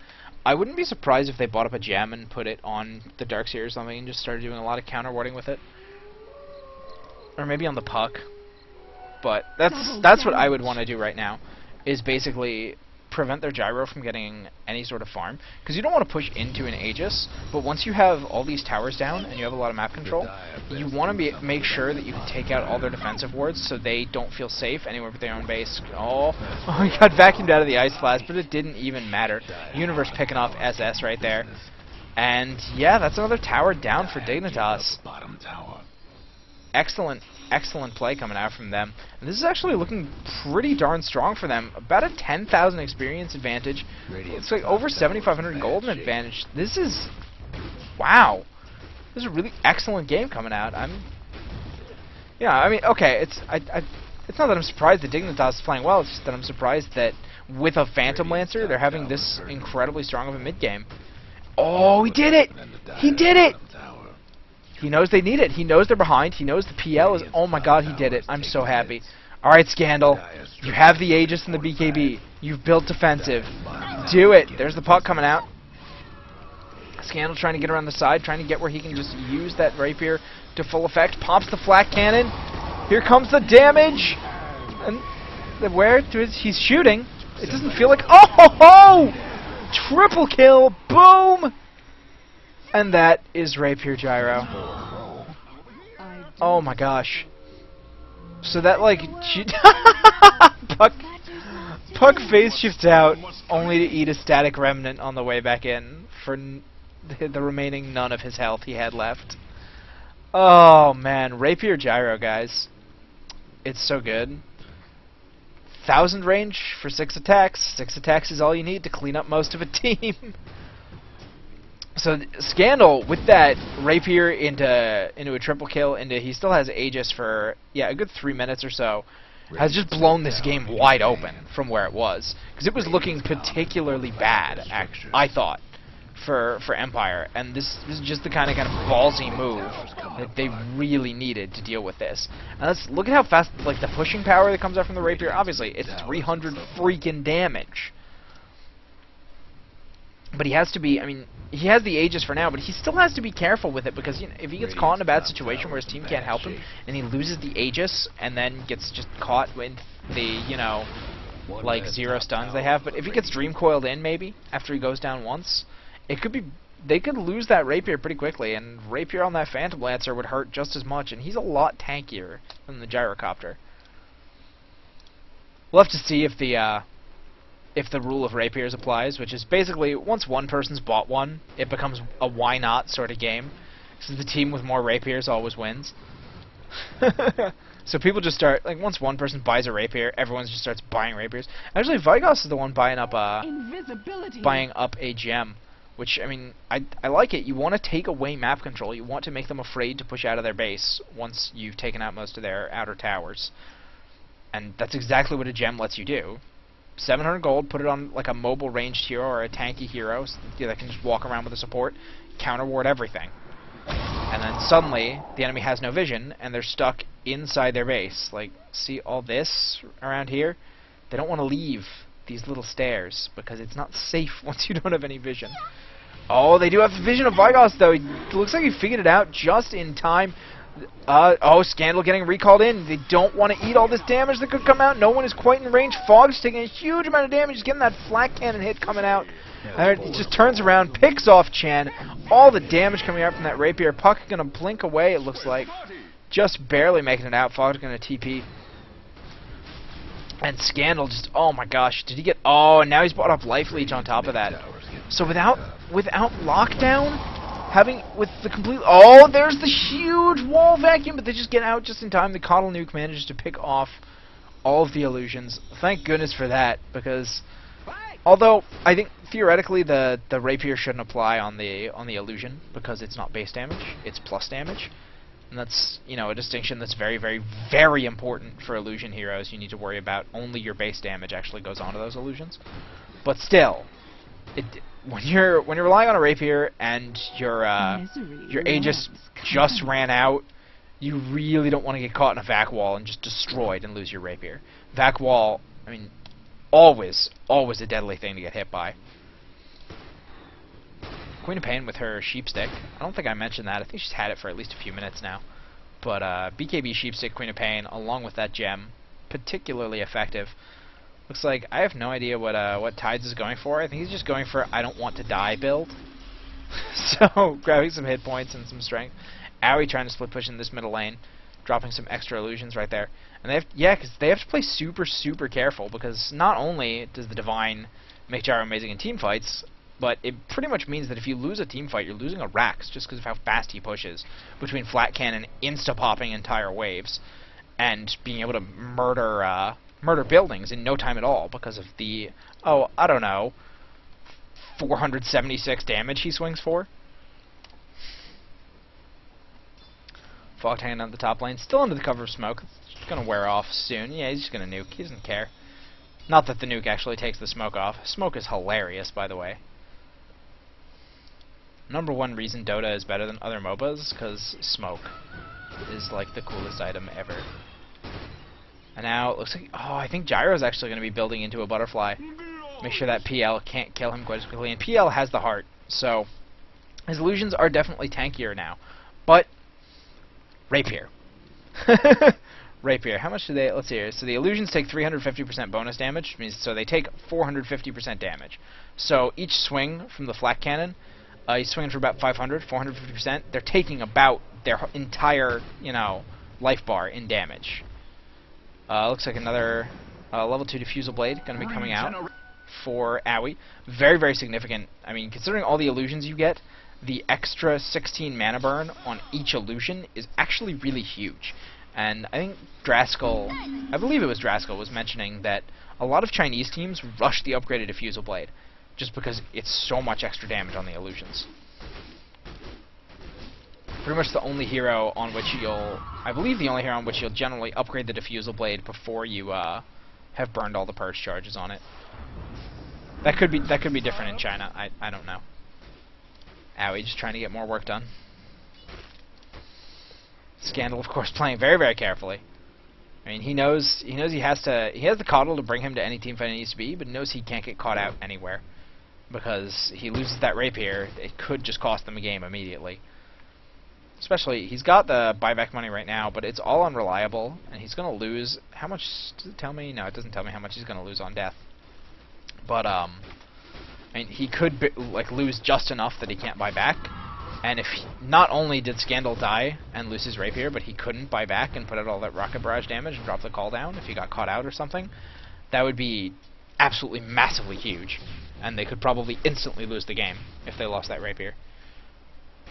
I wouldn't be surprised if they bought up a gem and put it on the Darkseer or something and just started doing a lot of counter warding with it. Or maybe on the Puck. But that's what I would want to do right now, is basically prevent their Gyro from getting any sort of farm. Because you don't want to push into an Aegis, but once you have all these towers down and you have a lot of map control, you want to make sure that you can take out all their defensive wards so they don't feel safe anywhere but their own base. Oh, he got vacuumed out of the Ice Blast, but it didn't even matter. Universe picking off SS right there. And yeah, that's another tower down for Dignitas. Excellent play coming out from them. And this is actually looking pretty darn strong for them. About a 10,000 experience advantage. It's like over 7,500 gold advantage. This is... wow. This is a really excellent game coming out. Yeah, I mean, okay, it's not that I'm surprised that Dignitas is playing well, it's just that I'm surprised that with a Phantom Lancer, they're having this incredibly strong of a mid-game. Oh, he did it! He did it! He knows they need it. He knows they're behind. He knows the PL is... oh my god, he did it. I'm so happy. Alright, Scandal. You have the Aegis and the BKB. You've built defensive. Do it. There's the Puck coming out. Scandal trying to get around the side, trying to get where he can just use that Rapier to full effect. Pops the flak cannon. Here comes the damage. And where? He's shooting. It doesn't feel like... oh ho ho! Triple kill. Boom! And that is Rapier Gyro. Oh my gosh. So that, like... Puck phase shifts out, only to eat a static remnant on the way back in. For the remaining none of his health he had left. Oh man, Rapier Gyro, guys. It's so good. 1,000 range for 6 attacks. 6 attacks is all you need to clean up most of a team. So Scandal with that Rapier into a triple kill, he still has Aegis for a good 3 minutes or so. Has just blown this game wide open from where it was, because it was looking particularly bad, I thought, for Empire, and this is just the kind of ballsy move that they really needed to deal with this. And let's look at how fast, like, the pushing power that comes out from the Rapier. Obviously, it's 300 freaking damage. But he has to be, I mean, he has the Aegis for now, but he still has to be careful with it, because if he gets caught in a bad situation where his team can't help him, and he loses the Aegis, and then gets just caught with the, like, 0 stuns they have, but if he gets Dream Coiled in, maybe, after he goes down once, it could be, they could lose that Rapier pretty quickly, and Rapier on that Phantom Lancer would hurt just as much, and he's a lot tankier than the Gyrocopter. We'll have to see if the rule of Rapiers applies, which is basically, once one person's bought one, it becomes a why not sort of game. So the team with more Rapiers always wins. So people just start, like, once one person buys a Rapier, everyone just starts buying Rapiers. Actually, Vigos is the one buying up a gem, which, I mean, I like it. You want to take away map control. You want to make them afraid to push out of their base once you've taken out most of their outer towers. And that's exactly what a gem lets you do. 700 gold, put it on like a mobile ranged hero or a tanky hero that can just walk around with a support, counter ward everything. And then suddenly, the enemy has no vision, and they're stuck inside their base. Like, see all this around here? They don't want to leave these little stairs, because it's not safe once you don't have any vision. Oh, they do have the vision of Vigos, though. It looks like he figured it out just in time. Oh, Scandal getting recalled in. They don't want to eat all this damage that could come out. No one is quite in range. Fog's taking a huge amount of damage. He's getting that flat cannon hit coming out. He just turns around, picks off Chen. All the damage coming out from that Rapier. Puck going to blink away, it looks like. Just barely making it out. Fog's going to TP. And Scandal just, oh my gosh, did he get, oh, and now he's brought up Life Leech on top of that. So without lockdown, with the complete, oh, there's the huge wall vacuum, but they just get out just in time. The Coddle Nuke manages to pick off all of the illusions. Thank goodness for that, because although I think theoretically the Rapier shouldn't apply on the illusion, because it's not base damage, it's plus damage. And that's, a distinction that's very, very, very important for illusion heroes. You need to worry about only your base damage actually goes onto those illusions. But still, when you're relying on a Rapier and your Aegis just ran out, you really don't want to get caught in a vac wall and just destroyed and lose your Rapier. Vac wall, I mean, always a deadly thing to get hit by. Queen of Pain with her Sheepstick. I don't think I mentioned that. I think she's had it for at least a few minutes now. But BKB Sheepstick, Queen of Pain, along with that gem, particularly effective. Looks like I have no idea what Tides is going for. I think he's just going for I don't want to die build. So grabbing some hit points and some strength. Owie trying to split push in this middle lane, dropping some extra illusions right there. And they have, because they have to play super, super careful, because not only does the Divine make Gyro amazing in team fights, but it pretty much means that if you lose a team fight, you're losing a Rax just because of how fast he pushes between flat cannon, insta-popping entire waves, and being able to murder buildings in no time at all because of the, oh, I don't know, 476 damage he swings for. Fog hanging on the top lane, still under the cover of smoke. It's going to wear off soon. Yeah, he's just going to nuke. He doesn't care. Not that the nuke actually takes the smoke off. Smoke is hilarious, by the way. Number one reason Dota is better than other MOBAs is because smoke is like the coolest item ever. And now it looks like, oh, I think Gyro's actually going to be building into a butterfly. Make sure that PL can't kill him quite as quickly. And PL has the heart, so his illusions are definitely tankier now. But Rapier. Rapier. How much do they, let's see here. So the illusions take 350% bonus damage, which means so they take 450% damage. So each swing from the flat cannon, he's swinging for about 450%. They're taking about their entire, life bar in damage. Looks like another level 2 Diffusal Blade going to be coming out for Owie. Very, very significant. I mean, considering all the illusions you get, the extra 16 mana burn on each illusion is actually really huge. And I think I believe it was Draskell, was mentioning that a lot of Chinese teams rush the upgraded Diffusal Blade just because it's so much extra damage on the illusions. Pretty much the only hero on which I believe the only hero on which you'll generally upgrade the Diffusal Blade before you have burned all the purge charges on it. That could be different in China. I don't know. Owie just trying to get more work done. Scandal, of course, playing very, very carefully. I mean, he knows he has the coddle to bring him to any team fight he needs to be, but he knows he can't get caught out anywhere because he loses that rapier. It could just cost them a game immediately. Especially, he's got the buyback money right now, but it's all unreliable, and he's gonna lose. How much does it tell me? No, it doesn't tell me how much he's gonna lose on death. But I mean, he could lose just enough that he can't buy back. And if not only did Scandal die and lose his rapier, but he couldn't buy back and put out all that rocket barrage damage and drop the call down if he got caught out or something, that would be absolutely massively huge. And they could probably instantly lose the game if they lost that rapier.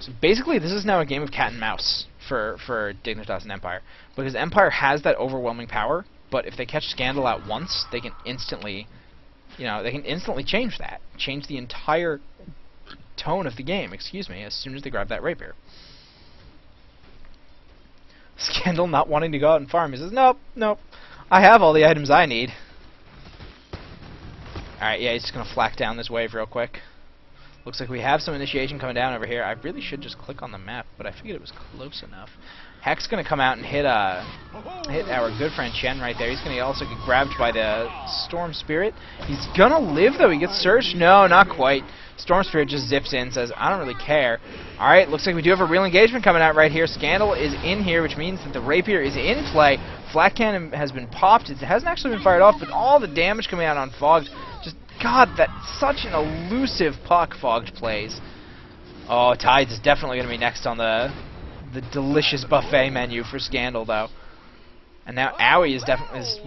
So basically, this is now a game of cat and mouse for Dignitas and Empire, because Empire has that overwhelming power, but if they catch Scandal out once, they can instantly, change that, change the entire tone of the game, as soon as they grab that rapier. Scandal not wanting to go out and farm. He says, nope, I have all the items I need. Alright, yeah, he's just going to flak down this wave real quick. Looks like we have some initiation coming down over here. I really should just click on the map, but I figured it was close enough. Heck's going to come out and hit our good friend Chen right there. He's going to also get grabbed by the Storm Spirit. He's going to live, though. He gets surged. No, not quite. Storm Spirit just zips in, says, I don't really care. Alright, looks like we do have a real engagement coming out right here. Scandal is in here, which means that the rapier is in play. Flat Cannon has been popped. It hasn't actually been fired off, but all the damage coming out on Fogged. Just, God, that's such an elusive puck Fogged plays. Oh, Tides is definitely going to be next on the delicious buffet menu for Scandal, though. And now Owie is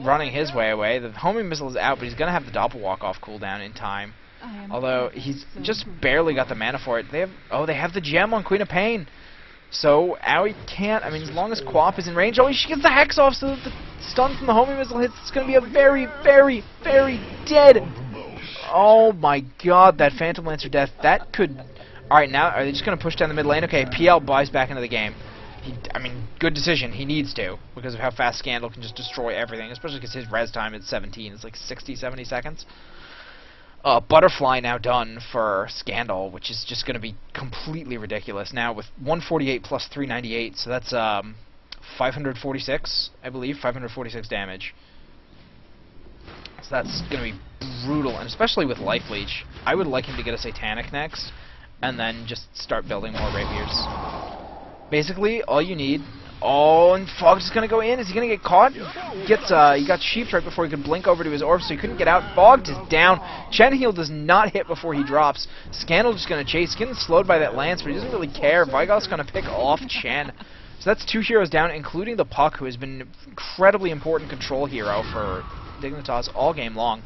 running his way away. The homing missile is out, but he's going to have the Doppel walk off cooldown in time. Although he's just barely got the mana for it. They have the gem on Queen of Pain. So Owie can't. I mean, as long as Quap is in range, she gets the Hex off, so that the stun from the homing missile hits. It's going to be a very, very, very dead. Oh my God, that Phantom Lancer death. That could. All right, now are they just going to push down the mid lane? Okay, PL buys back into the game. I mean, good decision. He needs to, because of how fast Scandal can just destroy everything, especially because his res time is 17. It's like 60, 70 seconds. Butterfly now done for Scandal, which is just going to be completely ridiculous. Now with 148 plus 398, so that's 546, I believe, 546 damage. So that's going to be brutal, and especially with Life Leech. I would like him to get a Satanic next, and then just start building more rapiers. Basically, all you need. Oh, and Fogg's just gonna go in. Is he gonna get caught? He got sheeped right before he could blink over to his orb, so he couldn't get out. Fogged is down. Chen Heal does not hit before he drops. Scandal just gonna chase. He's getting slowed by that lance, but he doesn't really care. Vigos gonna pick off Chen. So that's 2 heroes down, including the Puck, who has been an incredibly important control hero for Dignitas all game long.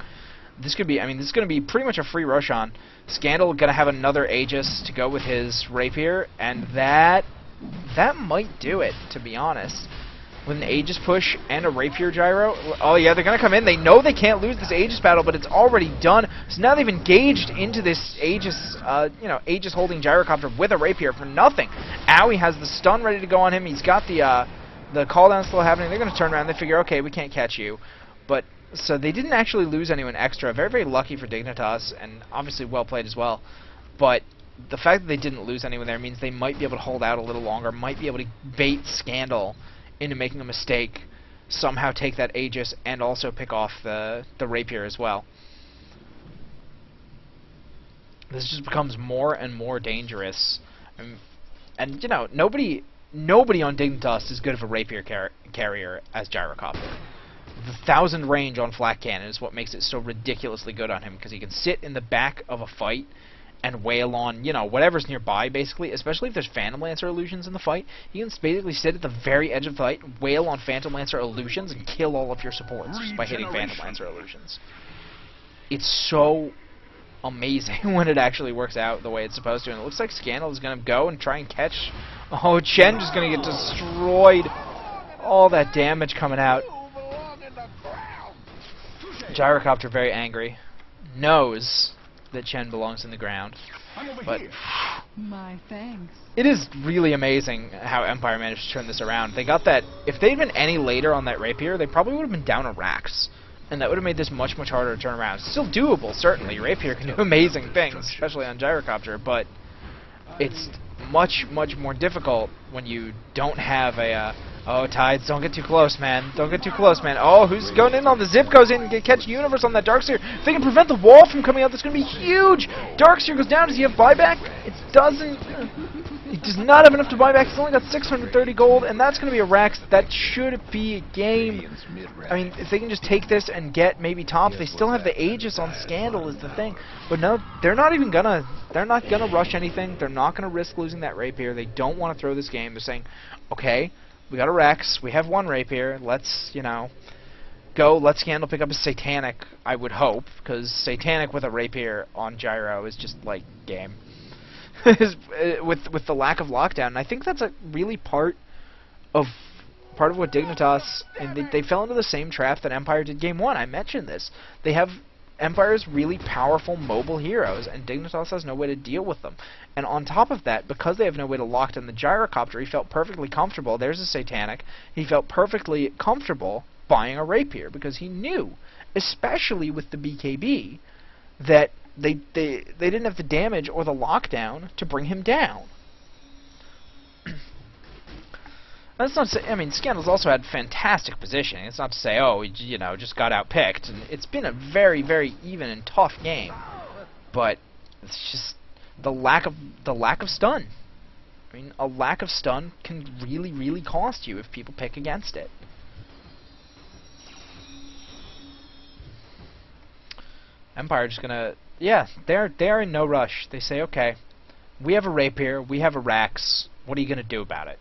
This could be, this is gonna be pretty much a free Roshan. Scandal gonna have another Aegis to go with his rapier, and that might do it, to be honest. With an Aegis push and a Rapier Gyro. Oh yeah, they're going to come in. They know they can't lose this Aegis battle, but it's already done. So now they've engaged into this Aegis, Aegis holding Gyrocopter with a Rapier for nothing. Owie has the stun ready to go on him. He's got the call down still happening. They're going to turn around. They figure, okay, we can't catch you. But so they didn't actually lose anyone extra. Very, very lucky for Dignitas, and obviously well played as well. But the fact that they didn't lose anyone there means they might be able to hold out a little longer, might be able to bait Scandal into making a mistake, somehow take that Aegis, and also pick off the Rapier as well. This just becomes more and more dangerous. And you know, nobody on Dignitas is good of a Rapier carrier as Gyrocopter. The 1000 range on Flat Cannon is what makes it so ridiculously good on him, because he can sit in the back of a fight and wail on, whatever's nearby, basically, especially if there's Phantom Lancer illusions in the fight. You can basically sit at the very edge of the fight, wail on Phantom Lancer illusions, and kill all of your supports just by hitting Phantom Lancer illusions. It's so amazing when it actually works out the way it's supposed to. And it looks like Scandal is going to go and try and catch. Oh, Chen just going to get destroyed. All that damage coming out. Gyrocopter very angry. Knows that Chen belongs in the ground. But My thanks. it is really amazing how Empire managed to turn this around. They got that. If they'd been any later on that Rapier, they probably would have been down a Rax. And that would have made this much, much harder to turn around. Still doable, certainly. Rapier can do amazing things, especially on Gyrocopter, but it's much, much more difficult when you don't have a... oh, Tides, don't get too close, man. Don't get too close, man. Oh, who's going in on the Zip? Goes in and catch Universe on that Darkseer. If they can prevent the wall from coming out, that's going to be huge. Darkseer goes down. Does he have buyback? It doesn't. He does not have enough to buy back. He's only got 630 gold, and that's going to be a Rax. That should be a game. I mean, if they can just take this and get maybe top, they still have the Aegis on Scandal is the thing. But no, they're not even gonna. They're not gonna rush anything. They're not gonna risk losing that Rapier. They don't want to throw this game. They're saying, okay, we got a Rex. We have one Rapier. Let's, you know, go. Let Scandal pick up a Satanic, I would hope, because Satanic with a Rapier on Gyro is just, like, game. with the lack of lockdown. And I think that's a really part of what Dignitas, and they fell into the same trap that Empire did Game 1. I mentioned this. They have Empire's really powerful mobile heroes, and Dignitas has no way to deal with them. And on top of that, because they have no way to lock down the Gyrocopter, he felt perfectly comfortable. There's a Satanic. He felt perfectly comfortable buying a Rapier, because he knew, especially with the BKB, that they didn't have the damage or the lockdown to bring him down. That's not to say, I mean, Scandal's also had fantastic positioning. It's not to say, oh, he, you know, just got outpicked. And it's been a very, very even and tough game. But it's just the lack of stun. I mean, a lack of stun can really, really cost you if people pick against it. Empire just gonna, yeah, they're in no rush. They say, okay, we have a Rapier, we have a Rax. What are you gonna do about it?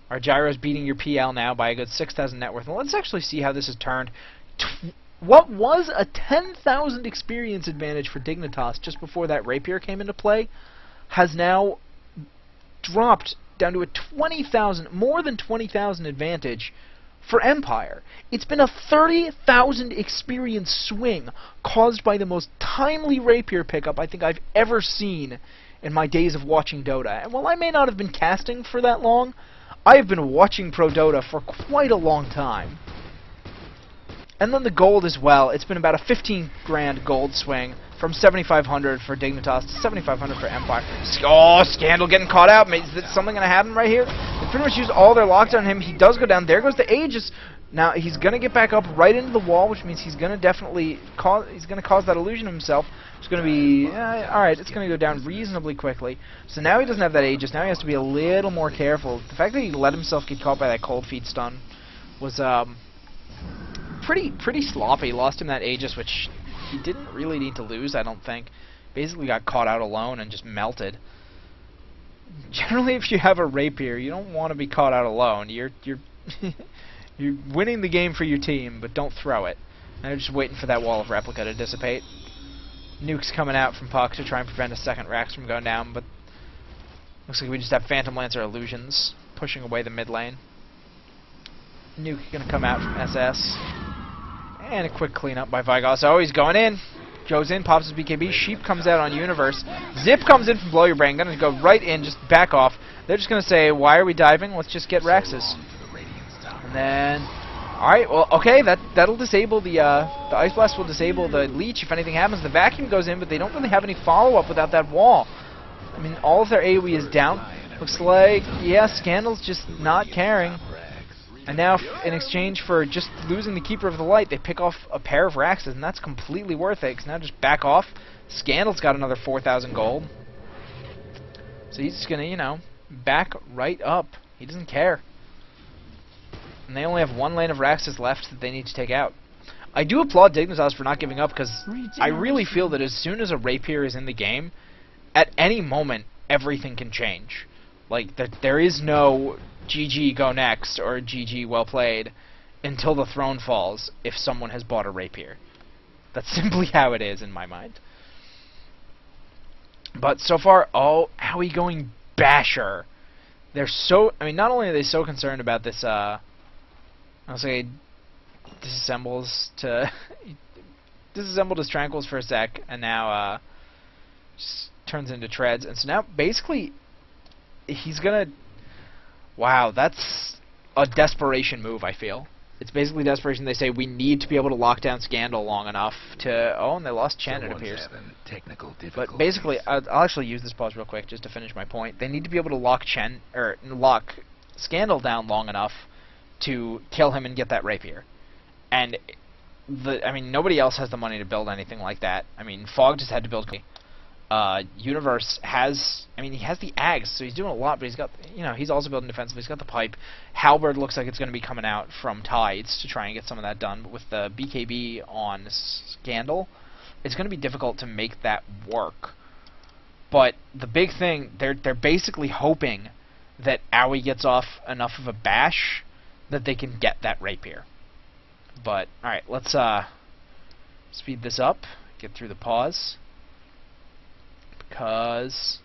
Our Gyro's beating your PL now by a good 6,000 net worth. And let's actually see how this has turned. What was a 10,000 experience advantage for Dignitas just before that Rapier came into play has now dropped down to a 20,000, more than 20,000 advantage for Empire. It's been a 30,000 experience swing caused by the most timely Rapier pickup I think I've ever seen in my days of watching Dota. And while I may not have been casting for that long, I have been watching Pro Dota for quite a long time. And then the gold as well. It's been about a 15 grand gold swing from 7,500 for Dignitas to 7,500 for Empire. Oh, Scandal getting caught out. Is something going to happen right here? They pretty much used all their lockdown on him. He does go down. There goes the Aegis. Now he's going to get back up right into the wall, which means he's going to definitely cause that illusion himself. It's going to be alright. It's going to go down reasonably quickly. So now he doesn't have that Aegis. Now he has to be a little more careful. The fact that he let himself get caught by that cold feet stun was pretty sloppy. Lost him that Aegis, which he didn't really need to lose, I don't think. Basically got caught out alone and just melted. Generally, if you have a Rapier, you don't want to be caught out alone. You're you're winning the game for your team, but don't throw it. And they're just waiting for that wall of replica to dissipate. Nuke's coming out from Puck to try and prevent a second Rax from going down, but looks like we just have Phantom Lancer illusions pushing away the mid lane. Nuke gonna come out from SS. And a quick cleanup by Vigos. Oh, he's going in. Goes in, pops his BKB. Sheep comes out on Universe. Zip comes in from Blow Your Brain. Gonna go right in, just back off. They're just gonna say, why are we diving? Let's just get Raxes. And then, alright, well, okay, that'll disable the Ice Blast will disable the Leech if anything happens. The Vacuum goes in, but they don't really have any follow-up without that wall. I mean, all of their AoE is down. Looks like, yeah, Scandal's just not caring. And now, in exchange for just losing the Keeper of the Light, they pick off a pair of Raxes, and that's completely worth it, because now just back off. Scandal's got another 4,000 gold. So he's just going to, you know, back right up. He doesn't care. And they only have one lane of Raxes left that they need to take out. I do applaud Dignitas for not giving up, because I really feel that as soon as a Rapier is in the game, at any moment, everything can change. Like, there is no GG go next or GG well played until the throne falls if someone has bought a Rapier. That's simply how it is in my mind. But so far, oh, Owie going Basher. They're so, I mean, not only are they so concerned about this, I'll say, disassembles to, disassembled his Tranquils for a sec, and now, just turns into Treads. And so now, basically, he's gonna, wow, that's a desperation move, I feel. It's basically desperation. They say we need to be able to lock down Scandal long enough to... Oh, and they lost Chen, it appears. Technical But basically, I'll actually use this pause real quick just to finish my point. They need to be able to lock Chen, or lock Scandal down long enough to kill him and get that Rapier. And, I mean, nobody else has the money to build anything like that. I mean, Fog just had to build... Universe has, I mean, he has the Ags, so he's doing a lot, but he's got, you know, he's also building defensively. He's got the Pipe. Halberd looks like it's going to be coming out from Tides to try and get some of that done, but with the BKB on Scandal, it's going to be difficult to make that work. But the big thing, they're basically hoping that Owie gets off enough of a bash that they can get that Rapier. But, alright, let's speed this up, get through the pause. Because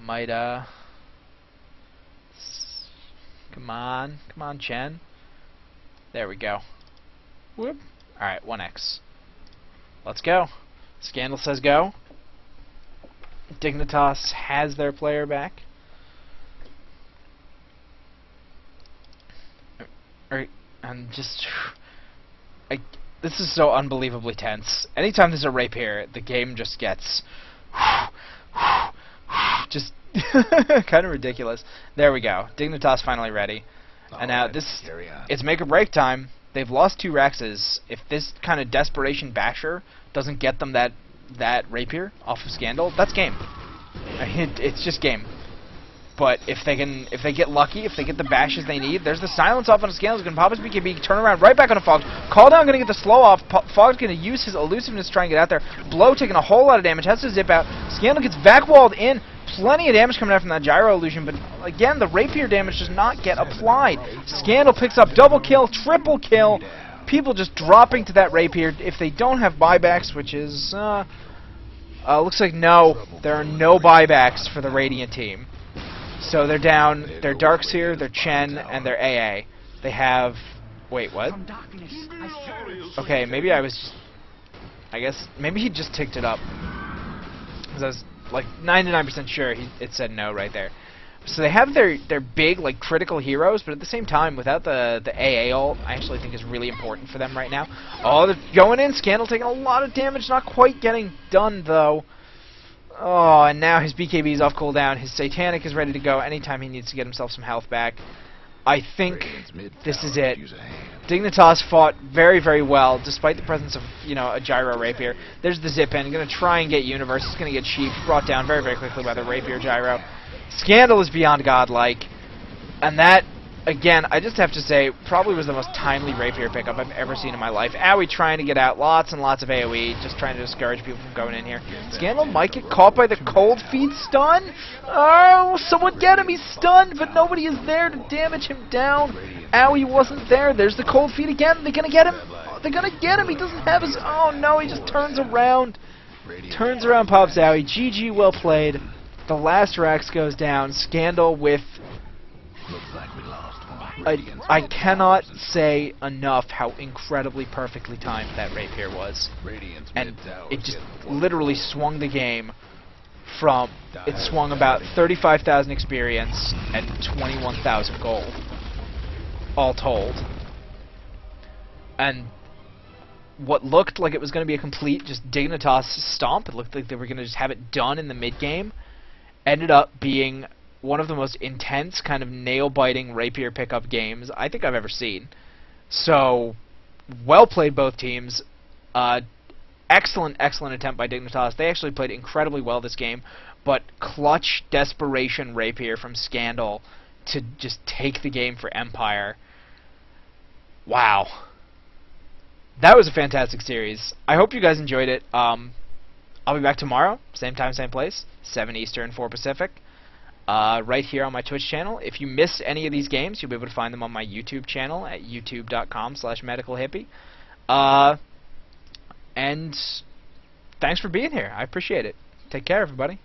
might come on Chen. There we go. Whoop. Alright, 1x. Let's go. Scandal says go. Dignitas has their player back. Alright, I'm just this is so unbelievably tense. Anytime there's a Rapier, the game just gets just kind of ridiculous. There we go. Dignitas finally ready. And now this, it's make or break time. They've lost 2 Rexes. If this kind of desperation basher doesn't get them that Rapier off of Scandal, that's game. I mean, it's just game. But if they get lucky, if they get the bashes they need, there's the silence off on a Scandal. He's going to pop his BKB, turn around right back on a Fog. Call down going to get the slow off. Fog's going to use his elusiveness to try and get out there. Blow taking a whole lot of damage, has to zip out. Scandal gets back walled in. Plenty of damage coming out from that gyro illusion, but again, the Rapier damage does not get applied. Scandal picks up double kill, triple kill. People just dropping to that Rapier if they don't have buybacks, which is, looks like no. There are no buybacks for the Radiant team. So they're down their Darkseer, their Chen, and their AA. They have... Wait, what? Okay, maybe I was... I guess... Maybe he just ticked it up. Because I was, like, 99% sure it said no right there. So they have their big, like, critical heroes, but at the same time, without the AA ult, I actually think is really important for them right now. Oh, they're going in. Scandal taking a lot of damage, not quite getting done, though. Oh, and now his BKB is off cooldown. His Satanic is ready to go anytime he needs to get himself some health back. I think this is it. Dignitas fought very, very well, despite the presence of, you know, a Gyro Rapier. There's the zip in. Going to try and get Universe. He's going to get Sheep brought down very, very quickly by the Rapier Gyro. Scandal is beyond godlike. And that, again, I just have to say, probably was the most timely Rapier pickup I've ever seen in my life. Owie trying to get out lots and lots of AoE, just trying to discourage people from going in here. Scandal might get caught by the cold feet stun. Oh, someone get him. He's stunned, but nobody is there to damage him down. Owie wasn't there. There's the cold feet again. They're going to get him. They're going to get him. He doesn't have his... Oh, no, he just turns around. Turns around, pops Owie. GG, well played. The last Rex goes down. Scandal with... I cannot say enough how incredibly perfectly timed that Rapier was. And it just literally swung the game from... It swung about 35,000 experience and 21,000 gold. All told. And what looked like it was going to be a complete just Dignitas stomp, it looked like they were going to just have it done in the mid-game, ended up being one of the most intense, kind of nail-biting Rapier pickup games I think I've ever seen. So, well played both teams. Excellent, excellent attempt by Dignitas. They actually played incredibly well this game, but clutch desperation Rapier from Scandal to just take the game for Empire. Wow. That was a fantastic series. I hope you guys enjoyed it. I'll be back tomorrow, same time, same place, 7 Eastern, 4 Pacific. Right here on my Twitch channel. If you missed any of these games, you'll be able to find them on my YouTube channel at youtube.com/medicalhippie. And thanks for being here. I appreciate it. Take care, everybody.